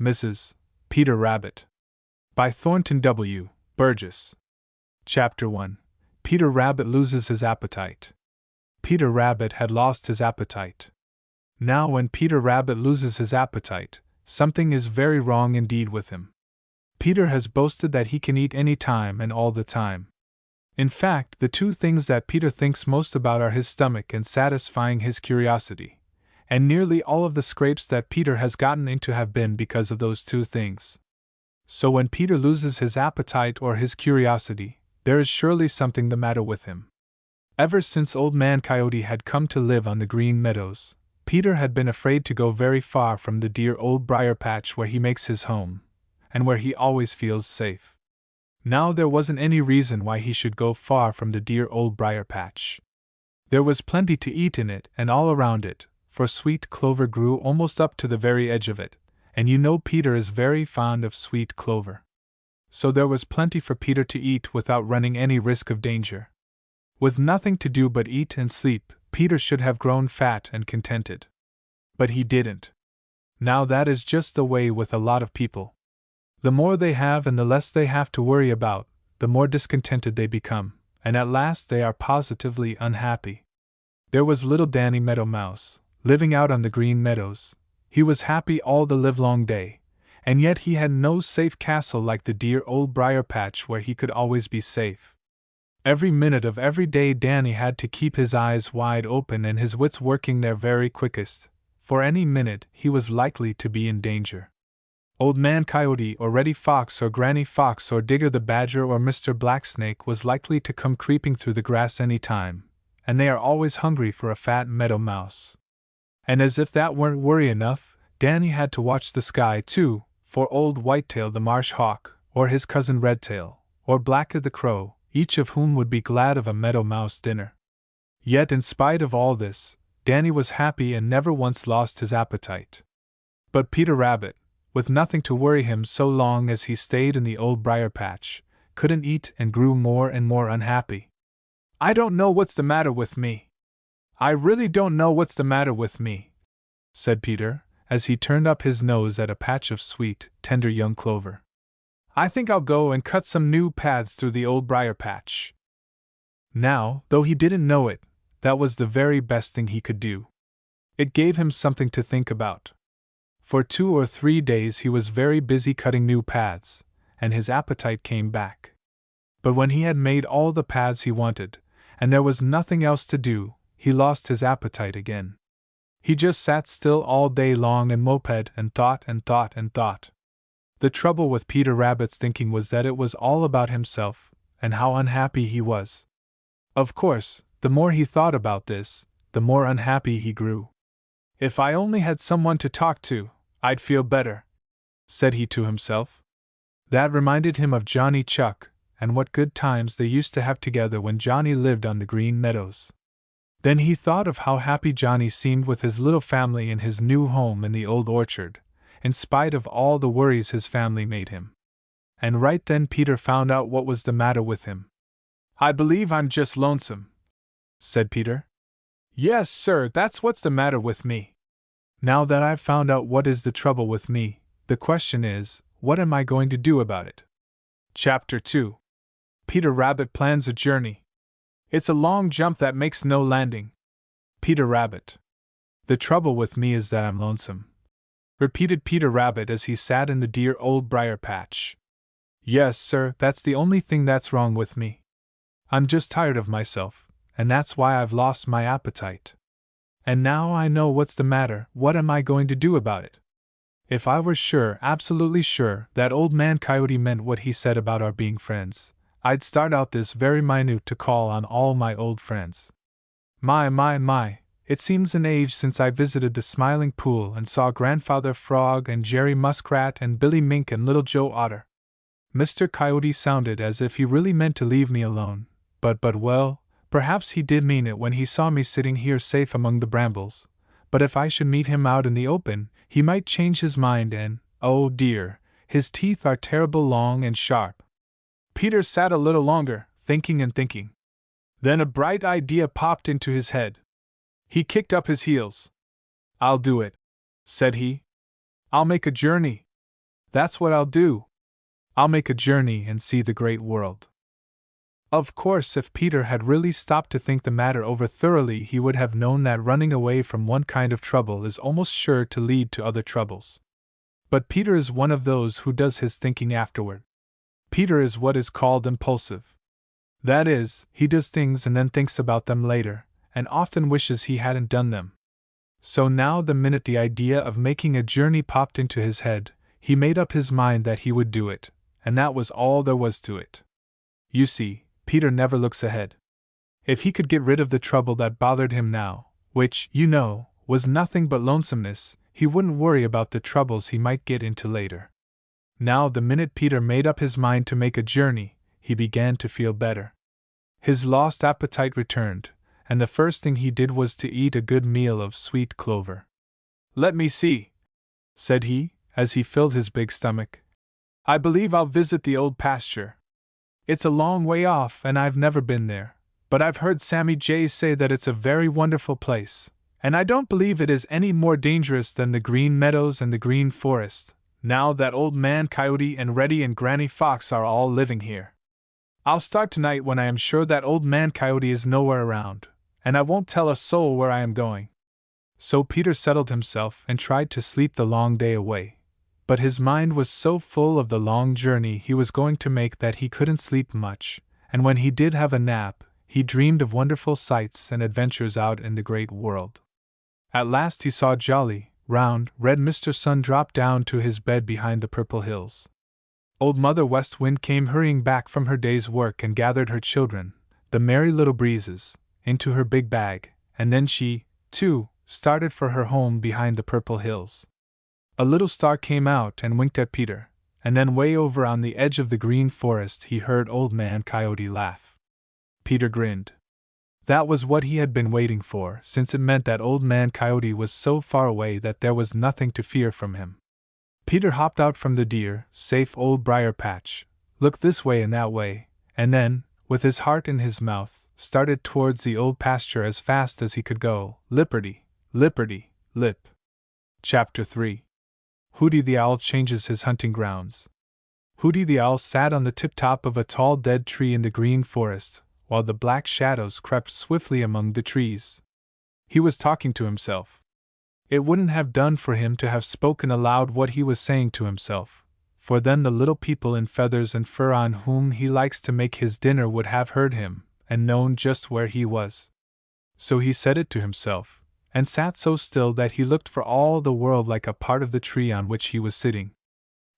Mrs. Peter Rabbit. By Thornton W. Burgess. Chapter 1. Peter Rabbit Loses His Appetite. Peter Rabbit had lost his appetite. Now, when Peter Rabbit loses his appetite, something is very wrong indeed with him. Peter has boasted that he can eat any time and all the time. In fact, the two things that Peter thinks most about are his stomach and satisfying his curiosity. And nearly all of the scrapes that Peter has gotten into have been because of those two things. So when Peter loses his appetite or his curiosity, there is surely something the matter with him. Ever since Old Man Coyote had come to live on the Green Meadows, Peter had been afraid to go very far from the dear old briar patch where he makes his home, and where he always feels safe. Now there wasn't any reason why he should go far from the dear old briar patch. There was plenty to eat in it and all around it, for sweet clover grew almost up to the very edge of it, and you know Peter is very fond of sweet clover. So there was plenty for Peter to eat without running any risk of danger. With nothing to do but eat and sleep, Peter should have grown fat and contented. But he didn't. Now that is just the way with a lot of people. The more they have and the less they have to worry about, the more discontented they become, and at last they are positively unhappy. There was little Danny Meadow Mouse, living out on the Green Meadows. He was happy all the livelong day, and yet he had no safe castle like the dear old briar patch where he could always be safe. Every minute of every day Danny had to keep his eyes wide open and his wits working their very quickest, for any minute he was likely to be in danger. Old Man Coyote or Reddy Fox or Granny Fox or Digger the Badger or Mr. Blacksnake was likely to come creeping through the grass any time, and they are always hungry for a fat meadow mouse. And as if that weren't worry enough, Danny had to watch the sky too, for old Whitetail the Marsh Hawk, or his cousin Redtail, or Blacker the Crow, each of whom would be glad of a meadow mouse dinner. Yet in spite of all this, Danny was happy and never once lost his appetite. But Peter Rabbit, with nothing to worry him so long as he stayed in the old briar patch, couldn't eat and grew more and more unhappy. "I don't know what's the matter with me. I really don't know what's the matter with me," said Peter, as he turned up his nose at a patch of sweet, tender young clover. "I think I'll go and cut some new paths through the old briar patch." Now, though he didn't know it, that was the very best thing he could do. It gave him something to think about. For 2 or 3 days he was very busy cutting new paths, and his appetite came back. But when he had made all the paths he wanted, and there was nothing else to do, he lost his appetite again. He just sat still all day long and moped and thought and thought and thought. The trouble with Peter Rabbit's thinking was that it was all about himself, and how unhappy he was. Of course, the more he thought about this, the more unhappy he grew. "If I only had someone to talk to, I'd feel better," said he to himself. That reminded him of Johnny Chuck, and what good times they used to have together when Johnny lived on the Green Meadows. Then he thought of how happy Johnny seemed with his little family in his new home in the old orchard, in spite of all the worries his family made him. And right then Peter found out what was the matter with him. "I believe I'm just lonesome," said Peter. "Yes, sir, that's what's the matter with me. Now that I've found out what is the trouble with me, the question is, what am I going to do about it?" Chapter 2. Peter Rabbit Plans a Journey. It's a long jump that makes no landing. Peter Rabbit. "The trouble with me is that I'm lonesome," repeated Peter Rabbit as he sat in the dear old briar patch. "Yes, sir, that's the only thing that's wrong with me. I'm just tired of myself, and that's why I've lost my appetite. And now I know what's the matter, what am I going to do about it? If I were sure, absolutely sure, that Old Man Coyote meant what he said about our being friends, I'd start out this very minute to call on all my old friends. My, it seems an age since I visited the Smiling Pool and saw Grandfather Frog and Jerry Muskrat and Billy Mink and Little Joe Otter. Mr. Coyote sounded as if he really meant to leave me alone, but well, perhaps he did mean it when he saw me sitting here safe among the brambles, but if I should meet him out in the open, he might change his mind and, oh dear, his teeth are terrible long and sharp." Peter sat a little longer, thinking and thinking. Then a bright idea popped into his head. He kicked up his heels. "I'll do it," said he. "I'll make a journey. That's what I'll do. I'll make a journey and see the great world. Of course, if Peter had really stopped to think the matter over thoroughly, he would have known that running away from one kind of trouble is almost sure to lead to other troubles. But Peter is one of those who does his thinking afterward. Peter is what is called impulsive. That is, he does things and then thinks about them later, and often wishes he hadn't done them. So now, the minute the idea of making a journey popped into his head, he made up his mind that he would do it, and that was all there was to it. You see, Peter never looks ahead. If he could get rid of the trouble that bothered him now, which, you know, was nothing but lonesomeness, he wouldn't worry about the troubles he might get into later. Now, the minute Peter made up his mind to make a journey, he began to feel better. His lost appetite returned, and the first thing he did was to eat a good meal of sweet clover. "Let me see," said he, as he filled his big stomach. "I believe I'll visit the old pasture. It's a long way off and I've never been there, but I've heard Sammy Jay say that it's a very wonderful place, and I don't believe it is any more dangerous than the Green Meadows and the Green Forest, now that Old Man Coyote and Reddy and Granny Fox are all living here. I'll start tonight when I am sure that Old Man Coyote is nowhere around, and I won't tell a soul where I am going." So Peter settled himself and tried to sleep the long day away. But his mind was so full of the long journey he was going to make that he couldn't sleep much, and when he did have a nap, he dreamed of wonderful sights and adventures out in the great world. At last he saw jolly, round, red Mr. Sun drop down to his bed behind the purple hills. Old Mother West Wind came hurrying back from her day's work and gathered her children, the Merry Little Breezes, into her big bag, and then she, too, started for her home behind the purple hills. A little star came out and winked at Peter, and then way over on the edge of the Green Forest he heard Old Man Coyote laugh. Peter grinned. That was what he had been waiting for, since it meant that Old Man Coyote was so far away that there was nothing to fear from him. Peter hopped out from the dear, safe old briar patch, looked this way and that way, and then, with his heart in his mouth, started towards the old pasture as fast as he could go, lipperty, lipperty, lip. Chapter 3. Hooty the Owl Changes His Hunting Grounds. Hooty the Owl sat on the tip-top of a tall dead tree in the Green Forest, while the black shadows crept swiftly among the trees. He was talking to himself. It wouldn't have done for him to have spoken aloud what he was saying to himself, for then the little people in feathers and fur on whom he likes to make his dinner would have heard him, and known just where he was. So he said it to himself, and sat so still that he looked for all the world like a part of the tree on which he was sitting.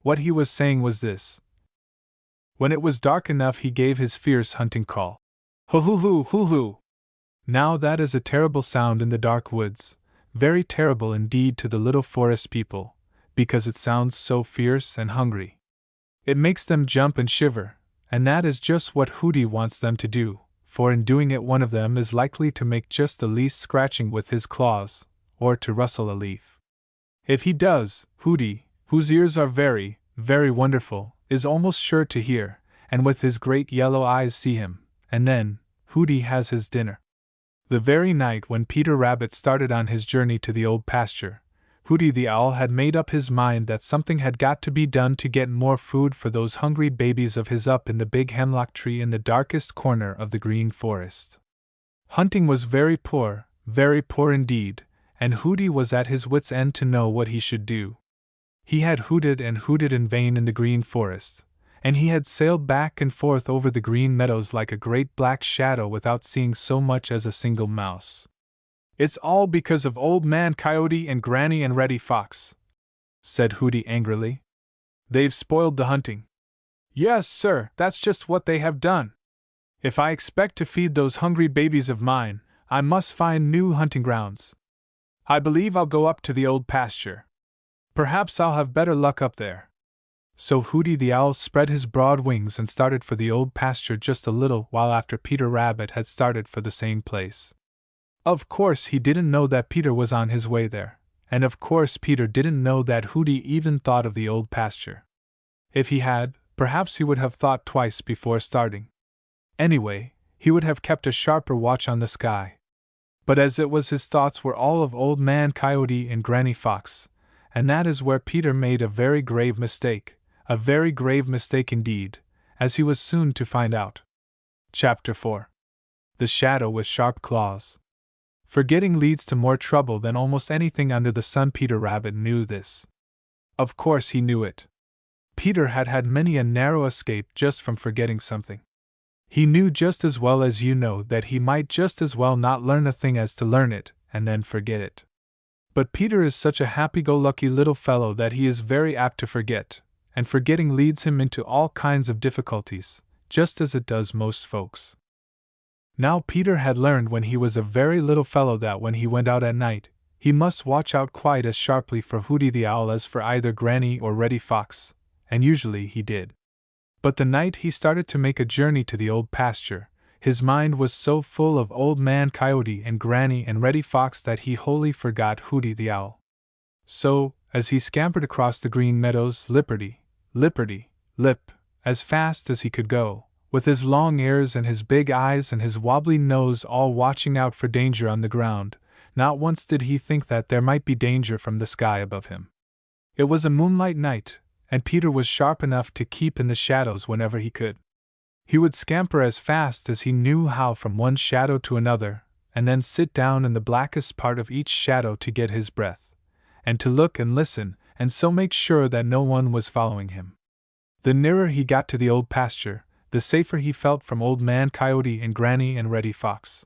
What he was saying was this. When it was dark enough he gave his fierce hunting call. Hoo-hoo-hoo, hoo-hoo! Now that is a terrible sound in the dark woods, very terrible indeed to the little forest people, because it sounds so fierce and hungry. It makes them jump and shiver, and that is just what Hooty wants them to do, for in doing it one of them is likely to make just the least scratching with his claws, or to rustle a leaf. If he does, Hooty, whose ears are very, very wonderful, is almost sure to hear, and with his great yellow eyes see him, and then, Hooty has his dinner. The very night when Peter Rabbit started on his journey to the old pasture, Hooty the Owl had made up his mind that something had got to be done to get more food for those hungry babies of his up in the big hemlock tree in the darkest corner of the Green Forest. Hunting was very poor indeed, and Hooty was at his wits' end to know what he should do. He had hooted and hooted in vain in the Green Forest, and he had sailed back and forth over the green meadows like a great black shadow without seeing so much as a single mouse. "It's all because of Old Man Coyote and Granny and Reddy Fox," said Hooty angrily. "They've spoiled the hunting." "Yes, sir, that's just what they have done. If I expect to feed those hungry babies of mine, I must find new hunting grounds. I believe I'll go up to the old pasture. Perhaps I'll have better luck up there." So Hooty the Owl spread his broad wings and started for the old pasture just a little while after Peter Rabbit had started for the same place. Of course he didn't know that Peter was on his way there, and of course Peter didn't know that Hooty even thought of the old pasture. If he had, perhaps he would have thought twice before starting. Anyway, he would have kept a sharper watch on the sky. But as it was, his thoughts were all of Old Man Coyote and Granny Fox, and that is where Peter made a very grave mistake indeed, as he was soon to find out. Chapter 4. The Shadow with Sharp Claws. Forgetting leads to more trouble than almost anything under the sun. Peter Rabbit knew this. Of course he knew it. Peter had had many a narrow escape just from forgetting something. He knew just as well as you know that he might just as well not learn a thing as to learn it, and then forget it. But Peter is such a happy-go-lucky little fellow that he is very apt to forget, and forgetting leads him into all kinds of difficulties, just as it does most folks. Now Peter had learned when he was a very little fellow that when he went out at night, he must watch out quite as sharply for Hooty the Owl as for either Granny or Reddy Fox, and usually he did. But the night he started to make a journey to the old pasture, his mind was so full of Old Man Coyote and Granny and Reddy Fox that he wholly forgot Hooty the Owl. So, as he scampered across the Green Meadows, lipperty, lipperty, lip, as fast as he could go, with his long ears and his big eyes and his wobbly nose all watching out for danger on the ground, not once did he think that there might be danger from the sky above him. It was a moonlight night, and Peter was sharp enough to keep in the shadows whenever he could. He would scamper as fast as he knew how from one shadow to another, and then sit down in the blackest part of each shadow to get his breath, and to look and listen, and so make sure that no one was following him. The nearer he got to the old pasture, the safer he felt from Old Man Coyote and Granny and Reddy Fox.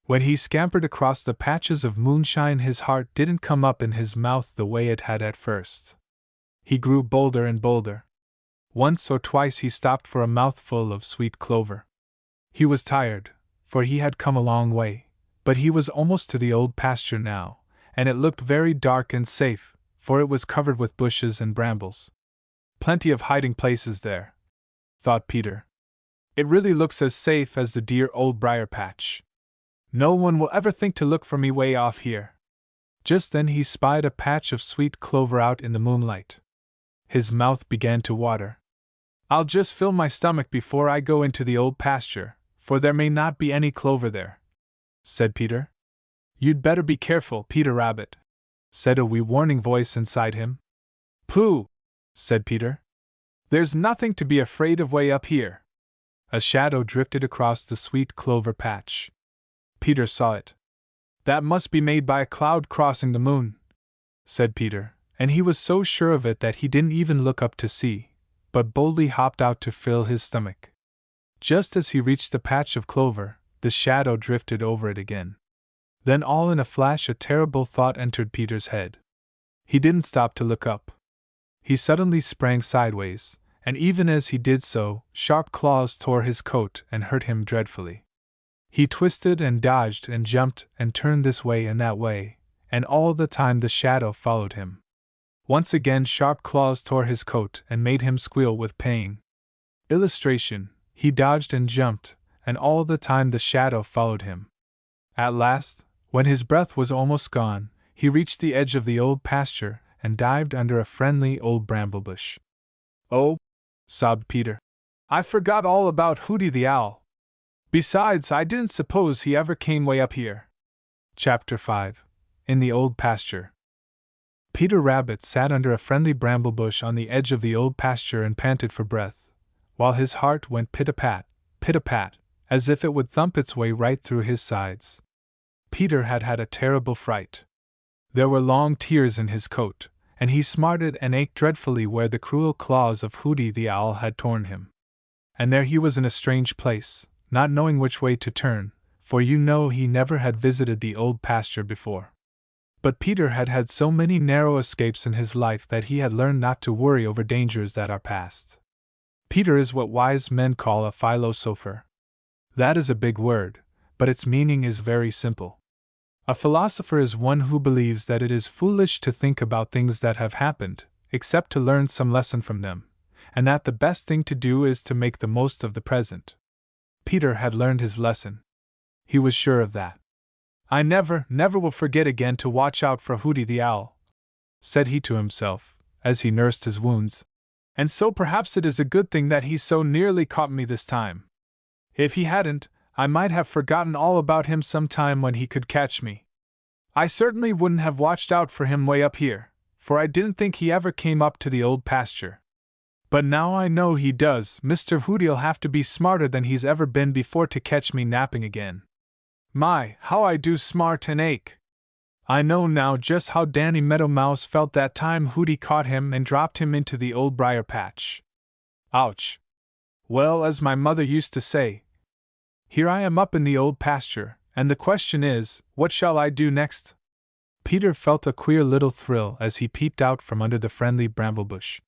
When he scampered across the patches of moonshine, his heart didn't come up in his mouth the way it had at first. He grew bolder and bolder. Once or twice he stopped for a mouthful of sweet clover. He was tired, for he had come a long way, but he was almost to the old pasture now, and it looked very dark and safe, for it was covered with bushes and brambles. Plenty of hiding places there, thought Peter. It really looks as safe as the dear old briar patch. No one will ever think to look for me way off here. Just then he spied a patch of sweet clover out in the moonlight. His mouth began to water. I'll just fill my stomach before I go into the old pasture, for there may not be any clover there, said Peter. You'd better be careful, Peter Rabbit, said a wee warning voice inside him. Pooh, said Peter. There's nothing to be afraid of way up here. A shadow drifted across the sweet clover patch. Peter saw it. That must be made by a cloud crossing the moon, said Peter, and he was so sure of it that he didn't even look up to see, but boldly hopped out to fill his stomach. Just as he reached the patch of clover, the shadow drifted over it again. Then all in a flash a terrible thought entered Peter's head. He didn't stop to look up. He suddenly sprang sideways, and even as he did so, sharp claws tore his coat and hurt him dreadfully. He twisted and dodged and jumped and turned this way and that way, and all the time the shadow followed him. Once again sharp claws tore his coat and made him squeal with pain. Illustration: he dodged and jumped, and all the time the shadow followed him. At last, when his breath was almost gone, he reached the edge of the old pasture and dived under a friendly old bramblebush. Oh, sobbed Peter, I forgot all about Hooty the Owl. Besides, I didn't suppose he ever came way up here. Chapter 5. In the Old Pasture. Peter Rabbit sat under a friendly bramblebush on the edge of the old pasture and panted for breath, while his heart went pit-a-pat, as if it would thump its way right through his sides. Peter had had a terrible fright. There were long tears in his coat, and he smarted and ached dreadfully where the cruel claws of Hooty the Owl had torn him. And there he was in a strange place, not knowing which way to turn, for you know he never had visited the old pasture before. But Peter had had so many narrow escapes in his life that he had learned not to worry over dangers that are past. Peter is what wise men call a philosopher. That is a big word, but its meaning is very simple. A philosopher is one who believes that it is foolish to think about things that have happened, except to learn some lesson from them, and that the best thing to do is to make the most of the present. Peter had learned his lesson. He was sure of that. I never will forget again to watch out for Hooty the Owl, said he to himself, as he nursed his wounds. And so perhaps it is a good thing that he so nearly caught me this time. If he hadn't, I might have forgotten all about him some time when he could catch me. I certainly wouldn't have watched out for him way up here, for I didn't think he ever came up to the old pasture. But now I know he does. Mr. Hooty'll have to be smarter than he's ever been before to catch me napping again. My, how I do smart and ache! I know now just how Danny Meadow Mouse felt that time Hooty caught him and dropped him into the old briar patch. Ouch! Well, as my mother used to say, here I am up in the old pasture, and the question is, what shall I do next? Peter felt a queer little thrill as he peeped out from under the friendly bramblebush.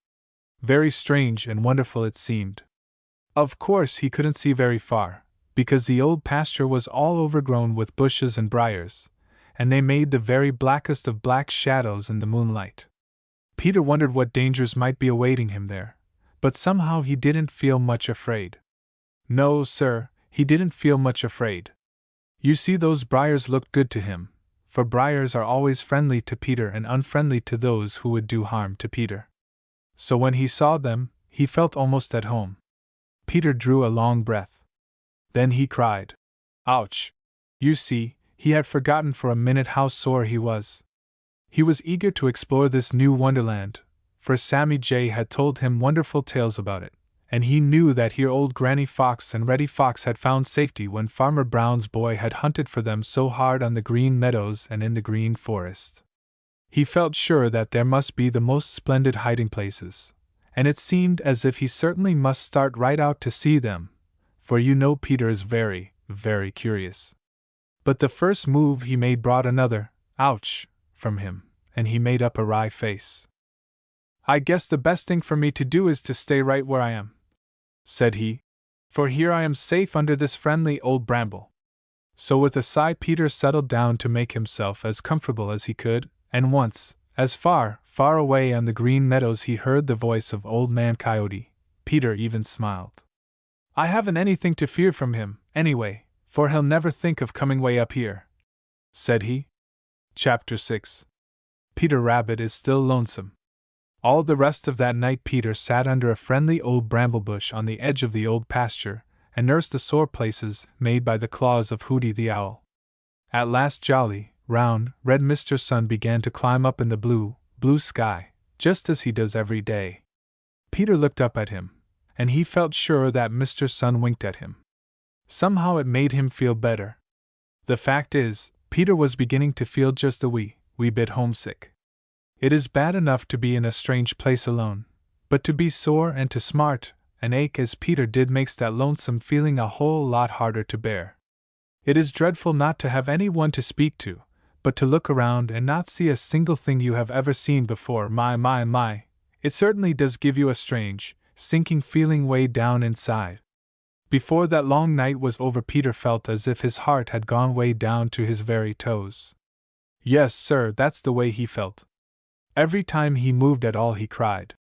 Very strange and wonderful it seemed. Of course he couldn't see very far, because the old pasture was all overgrown with bushes and briars, and they made the very blackest of black shadows in the moonlight. Peter wondered what dangers might be awaiting him there, but somehow he didn't feel much afraid. No, sir, he didn't feel much afraid. You see, those briars looked good to him, for briars are always friendly to Peter and unfriendly to those who would do harm to Peter. So when he saw them, he felt almost at home. Peter drew a long breath. Then he cried, "Ouch!" You see, he had forgotten for a minute how sore he was. He was eager to explore this new wonderland, for Sammy Jay had told him wonderful tales about it, and he knew that here old Granny Fox and Reddy Fox had found safety when Farmer Brown's boy had hunted for them so hard on the green meadows and in the green forest. He felt sure that there must be the most splendid hiding places, and it seemed as if he certainly must start right out to see them, for you know Peter is very, very curious. But the first move he made brought another "ouch" from him, and he made up a wry face. "I guess the best thing for me to do is to stay right where I am," said he, "for here I am safe under this friendly old bramble." So with a sigh Peter settled down to make himself as comfortable as he could, and once, as far, far away on the green meadows he heard the voice of Old Man Coyote, Peter even smiled. "I haven't anything to fear from him, anyway, for he'll never think of coming way up here," said he. Chapter 6. Peter Rabbit is still lonesome. All the rest of that night Peter sat under a friendly old bramblebush on the edge of the old pasture, and nursed the sore places made by the claws of Hooty the Owl. At last jolly, round, red Mr. Sun began to climb up in the blue, blue sky, just as he does every day. Peter looked up at him, and he felt sure that Mr. Sun winked at him. Somehow it made him feel better. The fact is, Peter was beginning to feel just a wee bit homesick. It is bad enough to be in a strange place alone, but to be sore and to smart and ache as Peter did makes that lonesome feeling a whole lot harder to bear. It is dreadful not to have anyone to speak to, but to look around and not see a single thing you have ever seen before. My, it certainly does give you a strange, sinking feeling way down inside. Before that long night was over Peter felt as if his heart had gone way down to his very toes. Yes, sir, that's the way he felt. Every time he moved at all he cried,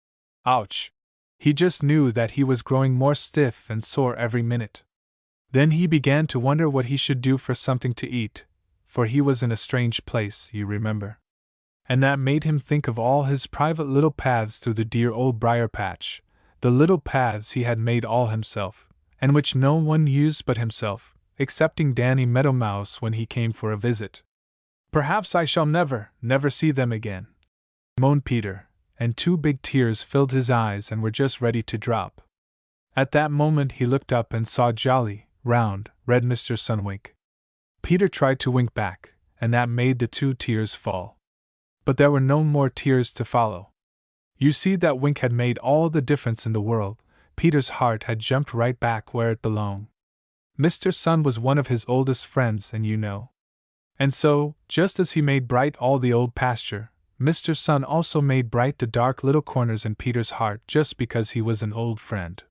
"Ouch!" He just knew that he was growing more stiff and sore every minute. Then he began to wonder what he should do for something to eat, for he was in a strange place, you remember. And that made him think of all his private little paths through the dear old briar patch, the little paths he had made all himself, and which no one used but himself, excepting Danny Meadow Mouse when he came for a visit. "Perhaps I shall never see them again," moaned Peter, and 2 big tears filled his eyes and were just ready to drop. At that moment he looked up and saw jolly, round, red Mr. Sun wink. Peter tried to wink back, and that made the 2 tears fall. But there were no more tears to follow. You see, that wink had made all the difference in the world. Peter's heart had jumped right back where it belonged. Mr. Sun was one of his oldest friends, and you know. And so, just as he made bright all the old pasture, Mr. Sun also made bright the dark little corners in Peter's heart just because he was an old friend.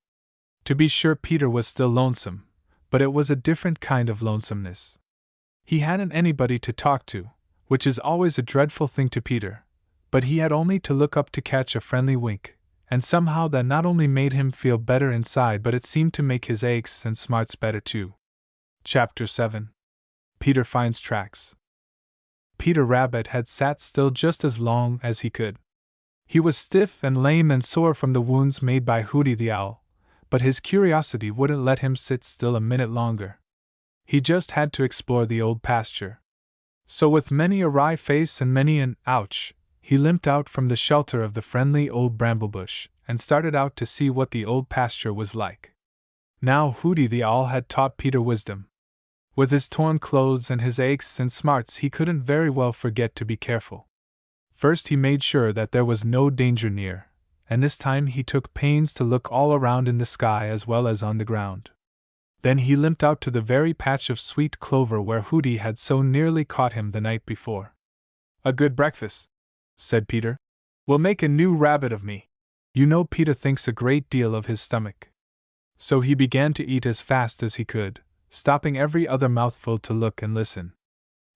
To be sure, Peter was still lonesome, but it was a different kind of lonesomeness. He hadn't anybody to talk to, which is always a dreadful thing to Peter, but he had only to look up to catch a friendly wink, and somehow that not only made him feel better inside but it seemed to make his aches and smarts better too. Chapter 7. Peter Finds Tracks. Peter Rabbit had sat still just as long as he could. He was stiff and lame and sore from the wounds made by Hooty the Owl, but his curiosity wouldn't let him sit still a minute longer. He just had to explore the old pasture. So with many a wry face and many an "ouch" he limped out from the shelter of the friendly old bramblebush and started out to see what the old pasture was like. Now Hooty the Owl had taught Peter wisdom. With his torn clothes and his aches and smarts, he couldn't very well forget to be careful. First he made sure that there was no danger near, and this time he took pains to look all around in the sky as well as on the ground. Then he limped out to the very patch of sweet clover where Hooty had so nearly caught him the night before. "A good breakfast," said Peter. "Will make a new rabbit of me." You know Peter thinks a great deal of his stomach. So he began to eat as fast as he could, stopping every other mouthful to look and listen.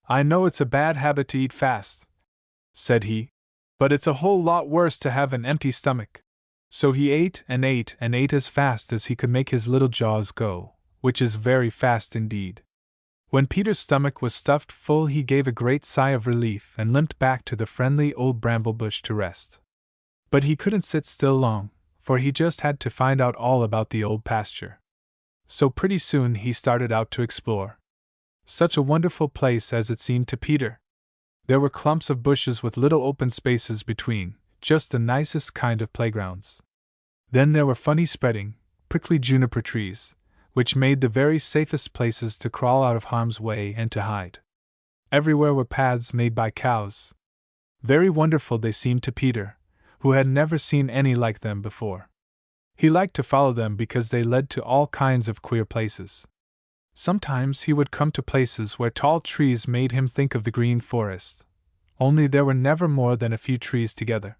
"I know it's a bad habit to eat fast," said he, "but it's a whole lot worse to have an empty stomach." So he ate and ate and ate as fast as he could make his little jaws go, which is very fast indeed. When Peter's stomach was stuffed full, he gave a great sigh of relief and limped back to the friendly old bramblebush to rest. But he couldn't sit still long, for he just had to find out all about the old pasture. So pretty soon he started out to explore. Such a wonderful place as it seemed to Peter. There were clumps of bushes with little open spaces between, just the nicest kind of playgrounds. Then there were funny spreading, prickly juniper trees, which made the very safest places to crawl out of harm's way and to hide. Everywhere were paths made by cows. Very wonderful they seemed to Peter, who had never seen any like them before. He liked to follow them because they led to all kinds of queer places. Sometimes he would come to places where tall trees made him think of the green forest, only there were never more than a few trees together.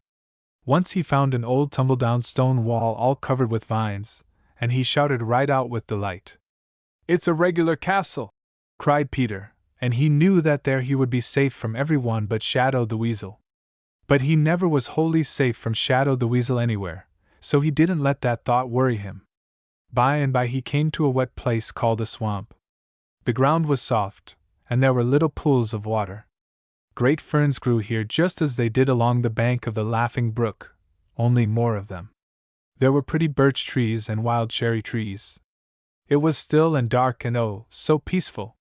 Once he found an old tumble-down stone wall all covered with vines, and he shouted right out with delight. "It's a regular castle!" cried Peter, and he knew that there he would be safe from everyone but Shadow the Weasel. But he never was wholly safe from Shadow the Weasel anywhere, so he didn't let that thought worry him. By and by he came to a wet place called a swamp. The ground was soft, and there were little pools of water. Great ferns grew here just as they did along the bank of the Laughing Brook, only more of them. There were pretty birch trees and wild cherry trees. It was still and dark and oh, so peaceful.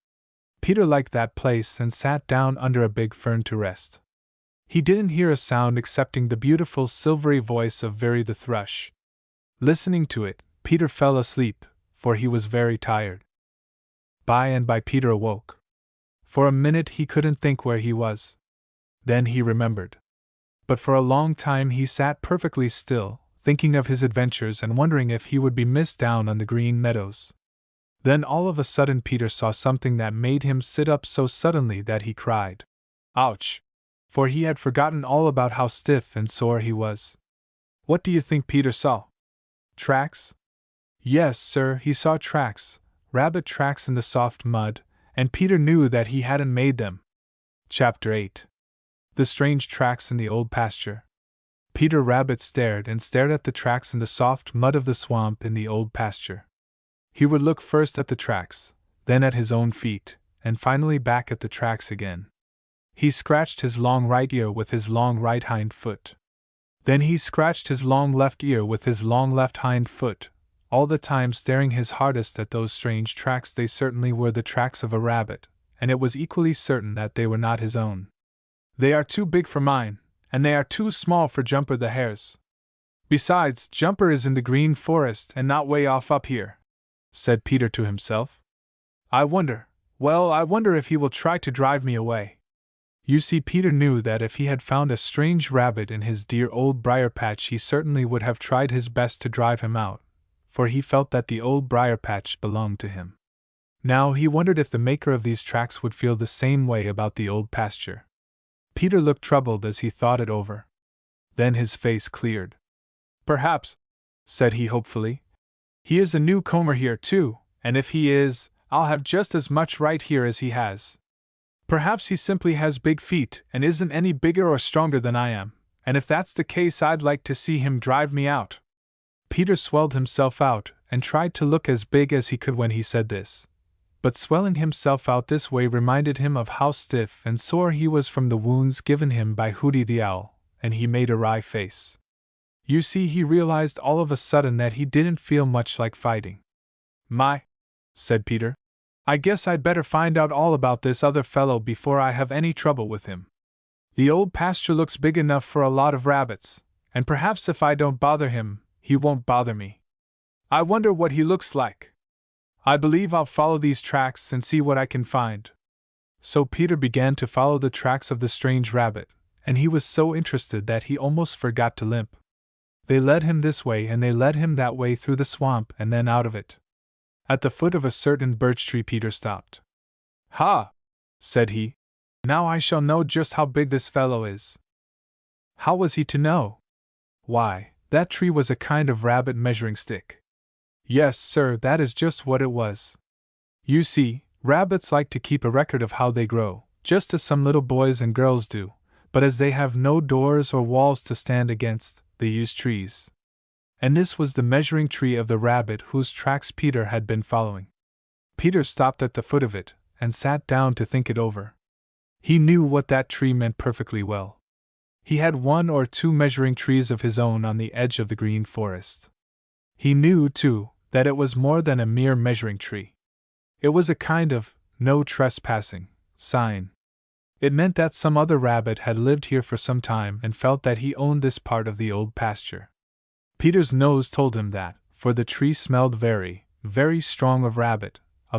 Peter liked that place and sat down under a big fern to rest. He didn't hear a sound excepting the beautiful silvery voice of Veery the thrush. Listening to it, Peter fell asleep, for he was very tired. By and by Peter awoke. For a minute he couldn't think where he was. Then he remembered. But for a long time he sat perfectly still, thinking of his adventures and wondering if he would be missed down on the green meadows. Then all of a sudden Peter saw something that made him sit up so suddenly that he cried, "Ouch!" For he had forgotten all about how stiff and sore he was. What do you think Peter saw? Tracks? Yes, sir, he saw tracks, rabbit tracks in the soft mud, and Peter knew that he hadn't made them. Chapter 8. The strange tracks in the old pasture. Peter Rabbit stared and stared at the tracks in the soft mud of the swamp in the old pasture. He would look first at the tracks, then at his own feet, and finally back at the tracks again. He scratched his long right ear with his long right hind foot. Then he scratched his long left ear with his long left hind foot, all the time staring his hardest at those strange tracks. They certainly were the tracks of a rabbit, and it was equally certain that they were not his own. "They are too big for mine, and they are too small for Jumper the Hare's. Besides, Jumper is in the Green Forest and not way off up here," said Peter to himself. I wonder if he will try to drive me away." You see, Peter knew that if he had found a strange rabbit in his dear old briar patch, he certainly would have tried his best to drive him out, for he felt that the old briar patch belonged to him. Now he wondered if the maker of these tracks would feel the same way about the old pasture. Peter looked troubled as he thought it over. Then his face cleared. "Perhaps," said he hopefully, "he is a newcomer here too, and if he is, I'll have just as much right here as he has. Perhaps he simply has big feet and isn't any bigger or stronger than I am, and if that's the case I'd like to see him drive me out." Peter swelled himself out and tried to look as big as he could when he said this. But swelling himself out this way reminded him of how stiff and sore he was from the wounds given him by Hooty the Owl, and he made a wry face. You see, he realized all of a sudden that he didn't feel much like fighting. "My," said Peter, "I guess I'd better find out all about this other fellow before I have any trouble with him." The old pasture looks big enough for a lot of rabbits, and perhaps if I don't bother him, he won't bother me. I wonder what he looks like. I believe I'll follow these tracks and see what I can find." So Peter began to follow the tracks of the strange rabbit, and he was so interested that he almost forgot to limp. They led him this way and they led him that way through the swamp and then out of it. At the foot of a certain birch tree Peter stopped. "Ha!" said he. "Now I shall know just how big this fellow is." How was he to know? Why, that tree was a kind of rabbit measuring stick. Yes, sir, that is just what it was. You see, rabbits like to keep a record of how they grow, just as some little boys and girls do, but as they have no doors or walls to stand against, they use trees. And this was the measuring tree of the rabbit whose tracks Peter had been following. Peter stopped at the foot of it and sat down to think it over. He knew what that tree meant perfectly well. He had 1 or 2 measuring trees of his own on the edge of the green forest. He knew, too, that it was more than a mere measuring tree. It was a kind of "no trespassing" sign. It meant that some other rabbit had lived here for some time and felt that he owned this part of the old pasture. Peter's nose told him that, for the tree smelled very, very strong of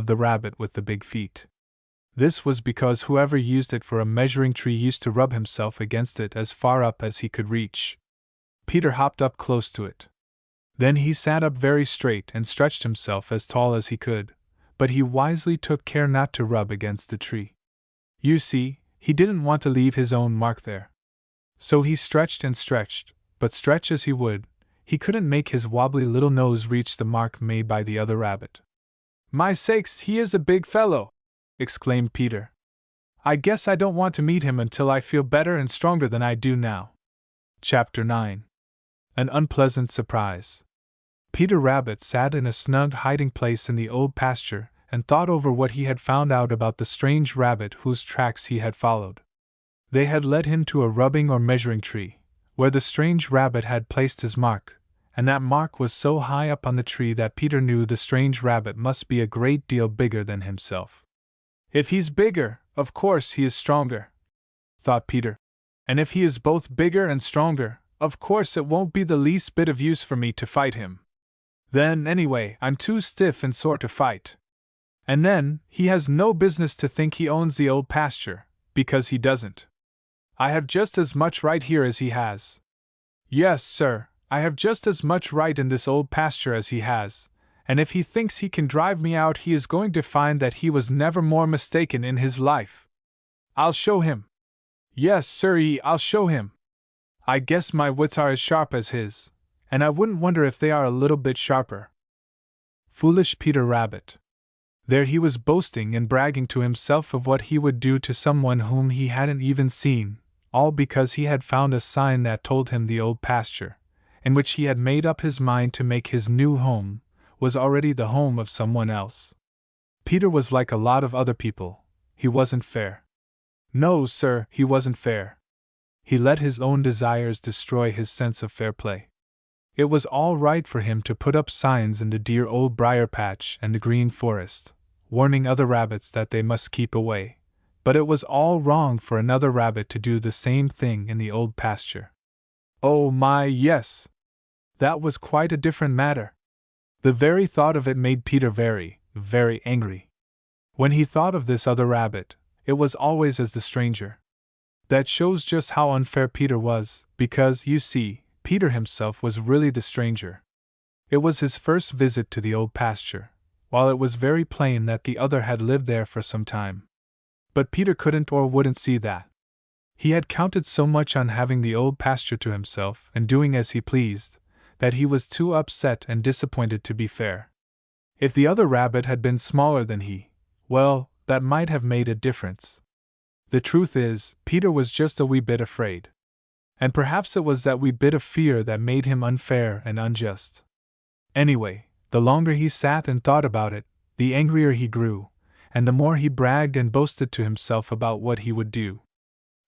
the rabbit with the big feet. This was because whoever used it for a measuring tree used to rub himself against it as far up as he could reach. Peter hopped up close to it. Then he sat up very straight and stretched himself as tall as he could, but he wisely took care not to rub against the tree. You see, he didn't want to leave his own mark there. So he stretched and stretched, but stretch as he would, he couldn't make his wobbly little nose reach the mark made by the other rabbit. "My sakes, he is a big fellow!" exclaimed Peter. "I guess I don't want to meet him until I feel better and stronger than I do now." Chapter 9. An Unpleasant Surprise. Peter Rabbit sat in a snug hiding place in the old pasture and thought over what he had found out about the strange rabbit whose tracks he had followed. They had led him to a rubbing or measuring tree, where the strange rabbit had placed his mark, and that mark was so high up on the tree that Peter knew the strange rabbit must be a great deal bigger than himself. "If he's bigger, of course he is stronger," thought Peter. "And if he is both bigger and stronger, of course it won't be the least bit of use for me to fight him. Then, anyway, I'm too stiff and sore to fight. And then, he has no business to think he owns the old pasture, because he doesn't. I have just as much right here as he has. Yes, sir, I have just as much right in this old pasture as he has, and if he thinks he can drive me out he is going to find that he was never more mistaken in his life. I'll show him. Yes, sirree, I'll show him. I guess my wits are as sharp as his, and I wouldn't wonder if they are a little bit sharper." Foolish Peter Rabbit. There he was boasting and bragging to himself of what he would do to someone whom he hadn't even seen, all because he had found a sign that told him the old pasture, in which he had made up his mind to make his new home, was already the home of someone else. Peter was like a lot of other people. He wasn't fair. No, sir, he wasn't fair. He let his own desires destroy his sense of fair play. It was all right for him to put up signs in the dear old briar patch and the green forest, warning other rabbits that they must keep away, but it was all wrong for another rabbit to do the same thing in the old pasture. Oh my, yes! That was quite a different matter. The very thought of it made Peter very, very angry. When he thought of this other rabbit, it was always as the stranger. That shows just how unfair Peter was, because, you see, Peter himself was really the stranger. It was his first visit to the old pasture, while it was very plain that the other had lived there for some time. But Peter couldn't or wouldn't see that. He had counted so much on having the old pasture to himself and doing as he pleased, that he was too upset and disappointed to be fair. If the other rabbit had been smaller than he, well, that might have made a difference. The truth is, Peter was just a wee bit afraid. And perhaps it was that wee bit of fear that made him unfair and unjust. Anyway, the longer he sat and thought about it, the angrier he grew, and the more he bragged and boasted to himself about what he would do.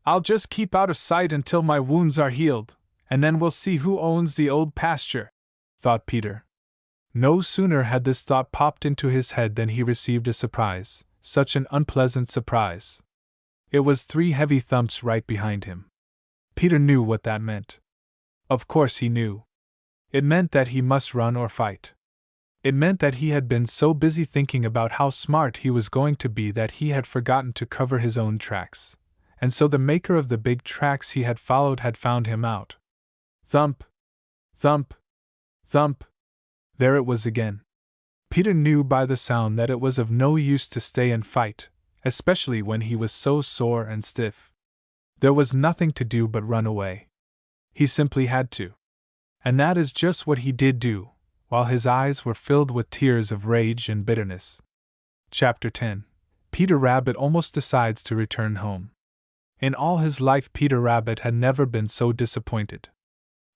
"I'll just keep out of sight until my wounds are healed, and then we'll see who owns the old pasture," thought Peter. No sooner had this thought popped into his head than he received a surprise, such an unpleasant surprise. It was 3 heavy thumps right behind him. Peter knew what that meant. Of course he knew. It meant that he must run or fight. It meant that he had been so busy thinking about how smart he was going to be that he had forgotten to cover his own tracks, and so the maker of the big tracks he had followed had found him out. Thump! Thump! Thump! There it was again. Peter knew by the sound that it was of no use to stay and fight, especially when he was so sore and stiff. There was nothing to do but run away. He simply had to. And that is just what he did do, while his eyes were filled with tears of rage and bitterness. Chapter 10. Peter Rabbit almost decides to return home. In all his life Peter Rabbit had never been so disappointed.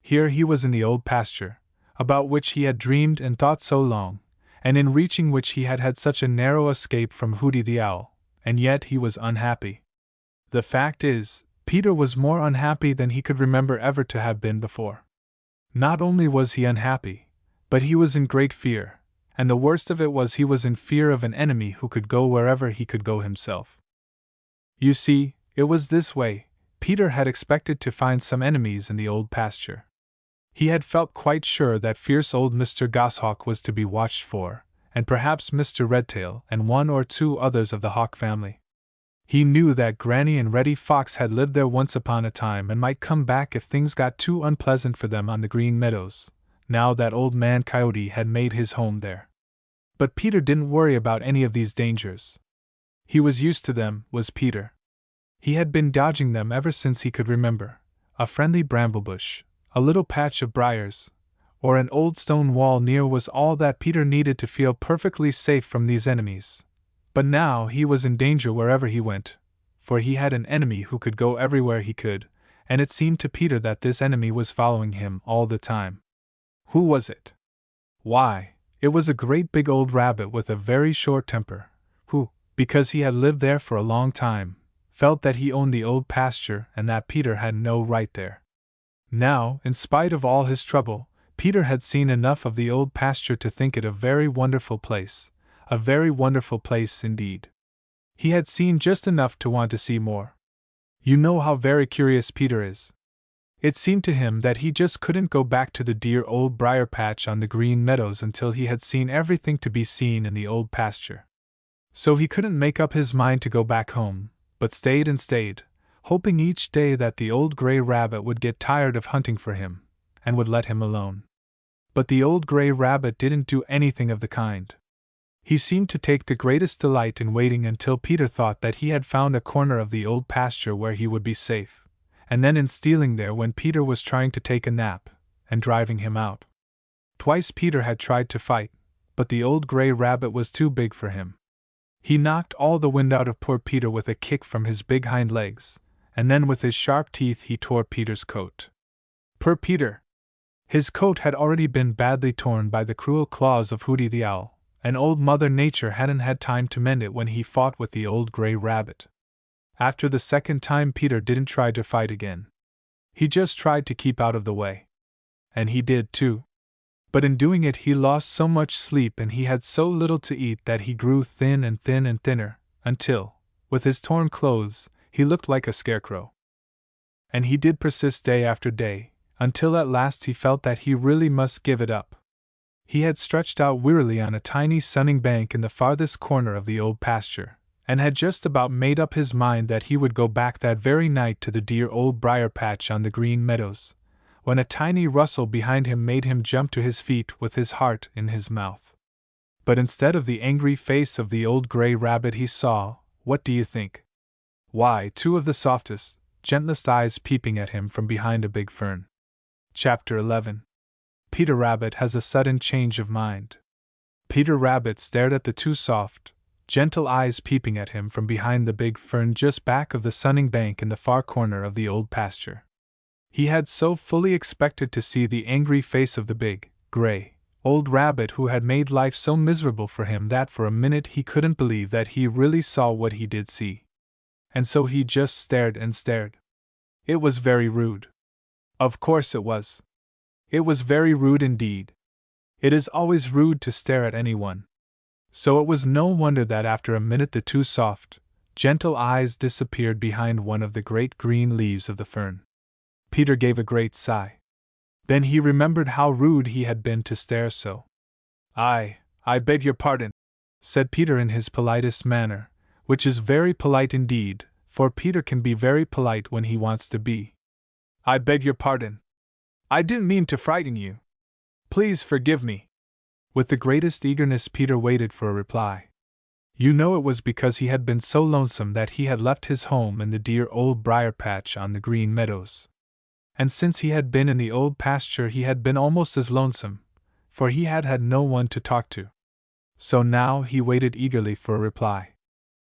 Here he was in the old pasture, about which he had dreamed and thought so long, and in reaching which he had had such a narrow escape from Hooty the Owl, and yet he was unhappy. The fact is, Peter was more unhappy than he could remember ever to have been before. Not only was he unhappy, but he was in great fear, and the worst of it was he was in fear of an enemy who could go wherever he could go himself. You see, it was this way: Peter had expected to find some enemies in the old pasture. He had felt quite sure that fierce old Mr. Goshawk was to be watched for, and perhaps Mr. Redtail and 1 or 2 others of the Hawk family. He knew that Granny and Reddy Fox had lived there once upon a time and might come back if things got too unpleasant for them on the Green Meadows, now that Old Man Coyote had made his home there. But Peter didn't worry about any of these dangers. He was used to them, was Peter. He had been dodging them ever since he could remember. A friendly bramblebush, a little patch of briars, or an old stone wall near was all that Peter needed to feel perfectly safe from these enemies. But now he was in danger wherever he went, for he had an enemy who could go everywhere he could, and it seemed to Peter that this enemy was following him all the time. Who was it? Why, it was a great big old rabbit with a very short temper, who, because he had lived there for a long time, felt that he owned the old pasture and that Peter had no right there. Now, in spite of all his trouble, Peter had seen enough of the old pasture to think it a very wonderful place. A very wonderful place indeed. He had seen just enough to want to see more. You know how very curious Peter is. It seemed to him that he just couldn't go back to the dear old briar patch on the Green Meadows until he had seen everything to be seen in the old pasture. So he couldn't make up his mind to go back home, but stayed and stayed, hoping each day that the old gray rabbit would get tired of hunting for him, and would let him alone. But the old gray rabbit didn't do anything of the kind. He seemed to take the greatest delight in waiting until Peter thought that he had found a corner of the old pasture where he would be safe, and then in stealing there when Peter was trying to take a nap, and driving him out. Twice Peter had tried to fight, but the old gray rabbit was too big for him. He knocked all the wind out of poor Peter with a kick from his big hind legs, and then with his sharp teeth he tore Peter's coat. Poor Peter! His coat had already been badly torn by the cruel claws of Hooty the Owl, and Old Mother Nature hadn't had time to mend it when he fought with the old gray rabbit. After the second time Peter didn't try to fight again. He just tried to keep out of the way. And he did too. But in doing it he lost so much sleep and he had so little to eat that he grew thin and thinner, until, with his torn clothes, he looked like a scarecrow. And he did persist day after day, until at last he felt that he really must give it up. He had stretched out wearily on a tiny sunning bank in the farthest corner of the old pasture, and had just about made up his mind that he would go back that very night to the dear old briar patch on the Green Meadows, when a tiny rustle behind him made him jump to his feet with his heart in his mouth. But instead of the angry face of the old gray rabbit he saw, what do you think? Why, 2 of the softest, gentlest eyes peeping at him from behind a big fern. Chapter 11. Peter Rabbit has a sudden change of mind. Peter Rabbit stared at the 2 soft, gentle eyes peeping at him from behind the big fern just back of the sunning bank in the far corner of the old pasture. He had so fully expected to see the angry face of the big, gray, old rabbit who had made life so miserable for him that for a minute he couldn't believe that he really saw what he did see. And so he just stared and stared. It was very rude. Of course it was. It was very rude indeed. It is always rude to stare at anyone. So it was no wonder that after a minute the 2 soft, gentle eyes disappeared behind one of the great green leaves of the fern. Peter gave a great sigh. Then he remembered how rude he had been to stare so. I beg your pardon," said Peter in his politest manner, which is very polite indeed, for Peter can be very polite when he wants to be. "I beg your pardon. I didn't mean to frighten you. Please forgive me." With the greatest eagerness Peter waited for a reply. You know it was because he had been so lonesome that he had left his home in the dear old briar patch on the Green Meadows. And since he had been in the old pasture he had been almost as lonesome, for he had had no one to talk to. So now he waited eagerly for a reply.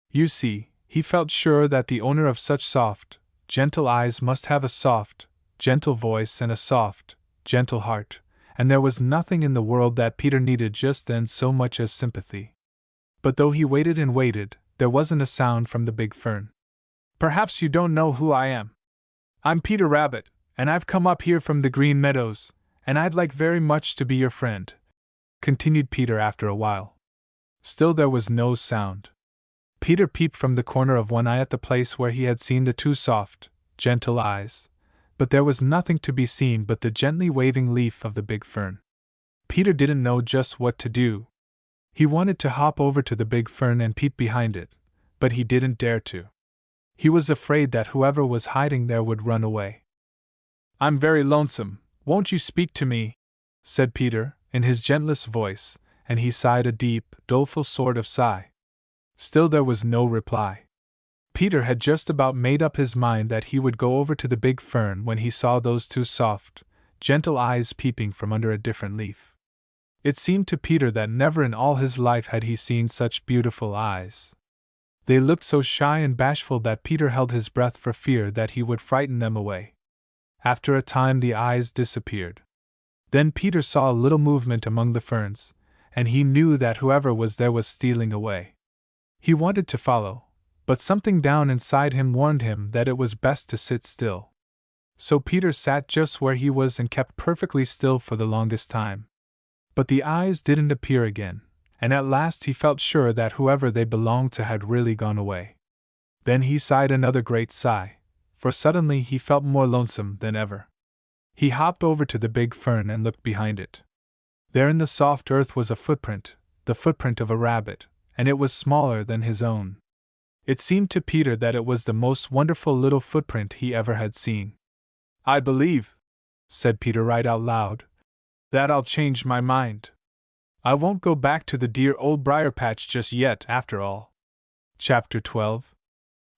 You see, he felt sure that the owner of such soft, gentle eyes must have a soft, gentle voice and a soft, gentle heart, and there was nothing in the world that Peter needed just then so much as sympathy. But though he waited and waited, there wasn't a sound from the big fern. "Perhaps you don't know who I am. I'm Peter Rabbit, and I've come up here from the Green Meadows, and I'd like very much to be your friend," continued Peter after a while. Still there was no sound. Peter peeped from the corner of one eye at the place where he had seen the two soft, gentle eyes, but there was nothing to be seen but the gently waving leaf of the big fern. Peter didn't know just what to do. He wanted to hop over to the big fern and peep behind it, but he didn't dare to. He was afraid that whoever was hiding there would run away. "I'm very lonesome, won't you speak to me?" said Peter, in his gentlest voice, and he sighed a deep, doleful sort of sigh. Still there was no reply. Peter had just about made up his mind that he would go over to the big fern when he saw those two soft, gentle eyes peeping from under a different leaf. It seemed to Peter that never in all his life had he seen such beautiful eyes. They looked so shy and bashful that Peter held his breath for fear that he would frighten them away. After a time the eyes disappeared. Then Peter saw a little movement among the ferns, and he knew that whoever was there was stealing away. He wanted to follow, but something down inside him warned him that it was best to sit still. So Peter sat just where he was and kept perfectly still for the longest time. But the eyes didn't appear again, and at last he felt sure that whoever they belonged to had really gone away. Then he sighed another great sigh, for suddenly he felt more lonesome than ever. He hopped over to the big fern and looked behind it. There in the soft earth was a footprint, the footprint of a rabbit, and it was smaller than his own. It seemed to Peter that it was the most wonderful little footprint he ever had seen. "I believe," said Peter right out loud, "that I'll change my mind. I won't go back to the dear old briar patch just yet, after all." Chapter 12.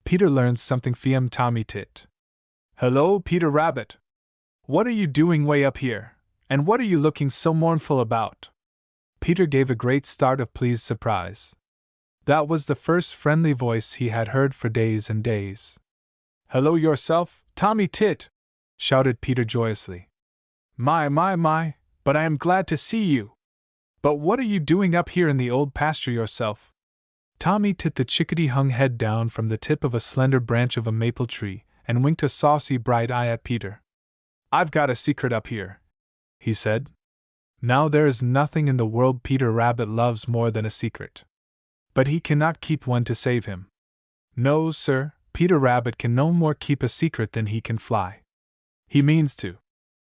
Peter learns something from Tommy Tit. "Hello, Peter Rabbit. What are you doing way up here, and what are you looking so mournful about?" Peter gave a great start of pleased surprise. That was the first friendly voice he had heard for days and days. "Hello yourself, Tommy Tit!" shouted Peter joyously. My, but I am glad to see you. But what are you doing up here in the old pasture yourself?" Tommy Tit the chickadee hung head down from the tip of a slender branch of a maple tree and winked a saucy bright eye at Peter. "I've got a secret up here," he said. Now there is nothing in the world Peter Rabbit loves more than a secret. But he cannot keep one to save him. No, sir, Peter Rabbit can no more keep a secret than he can fly. He means to.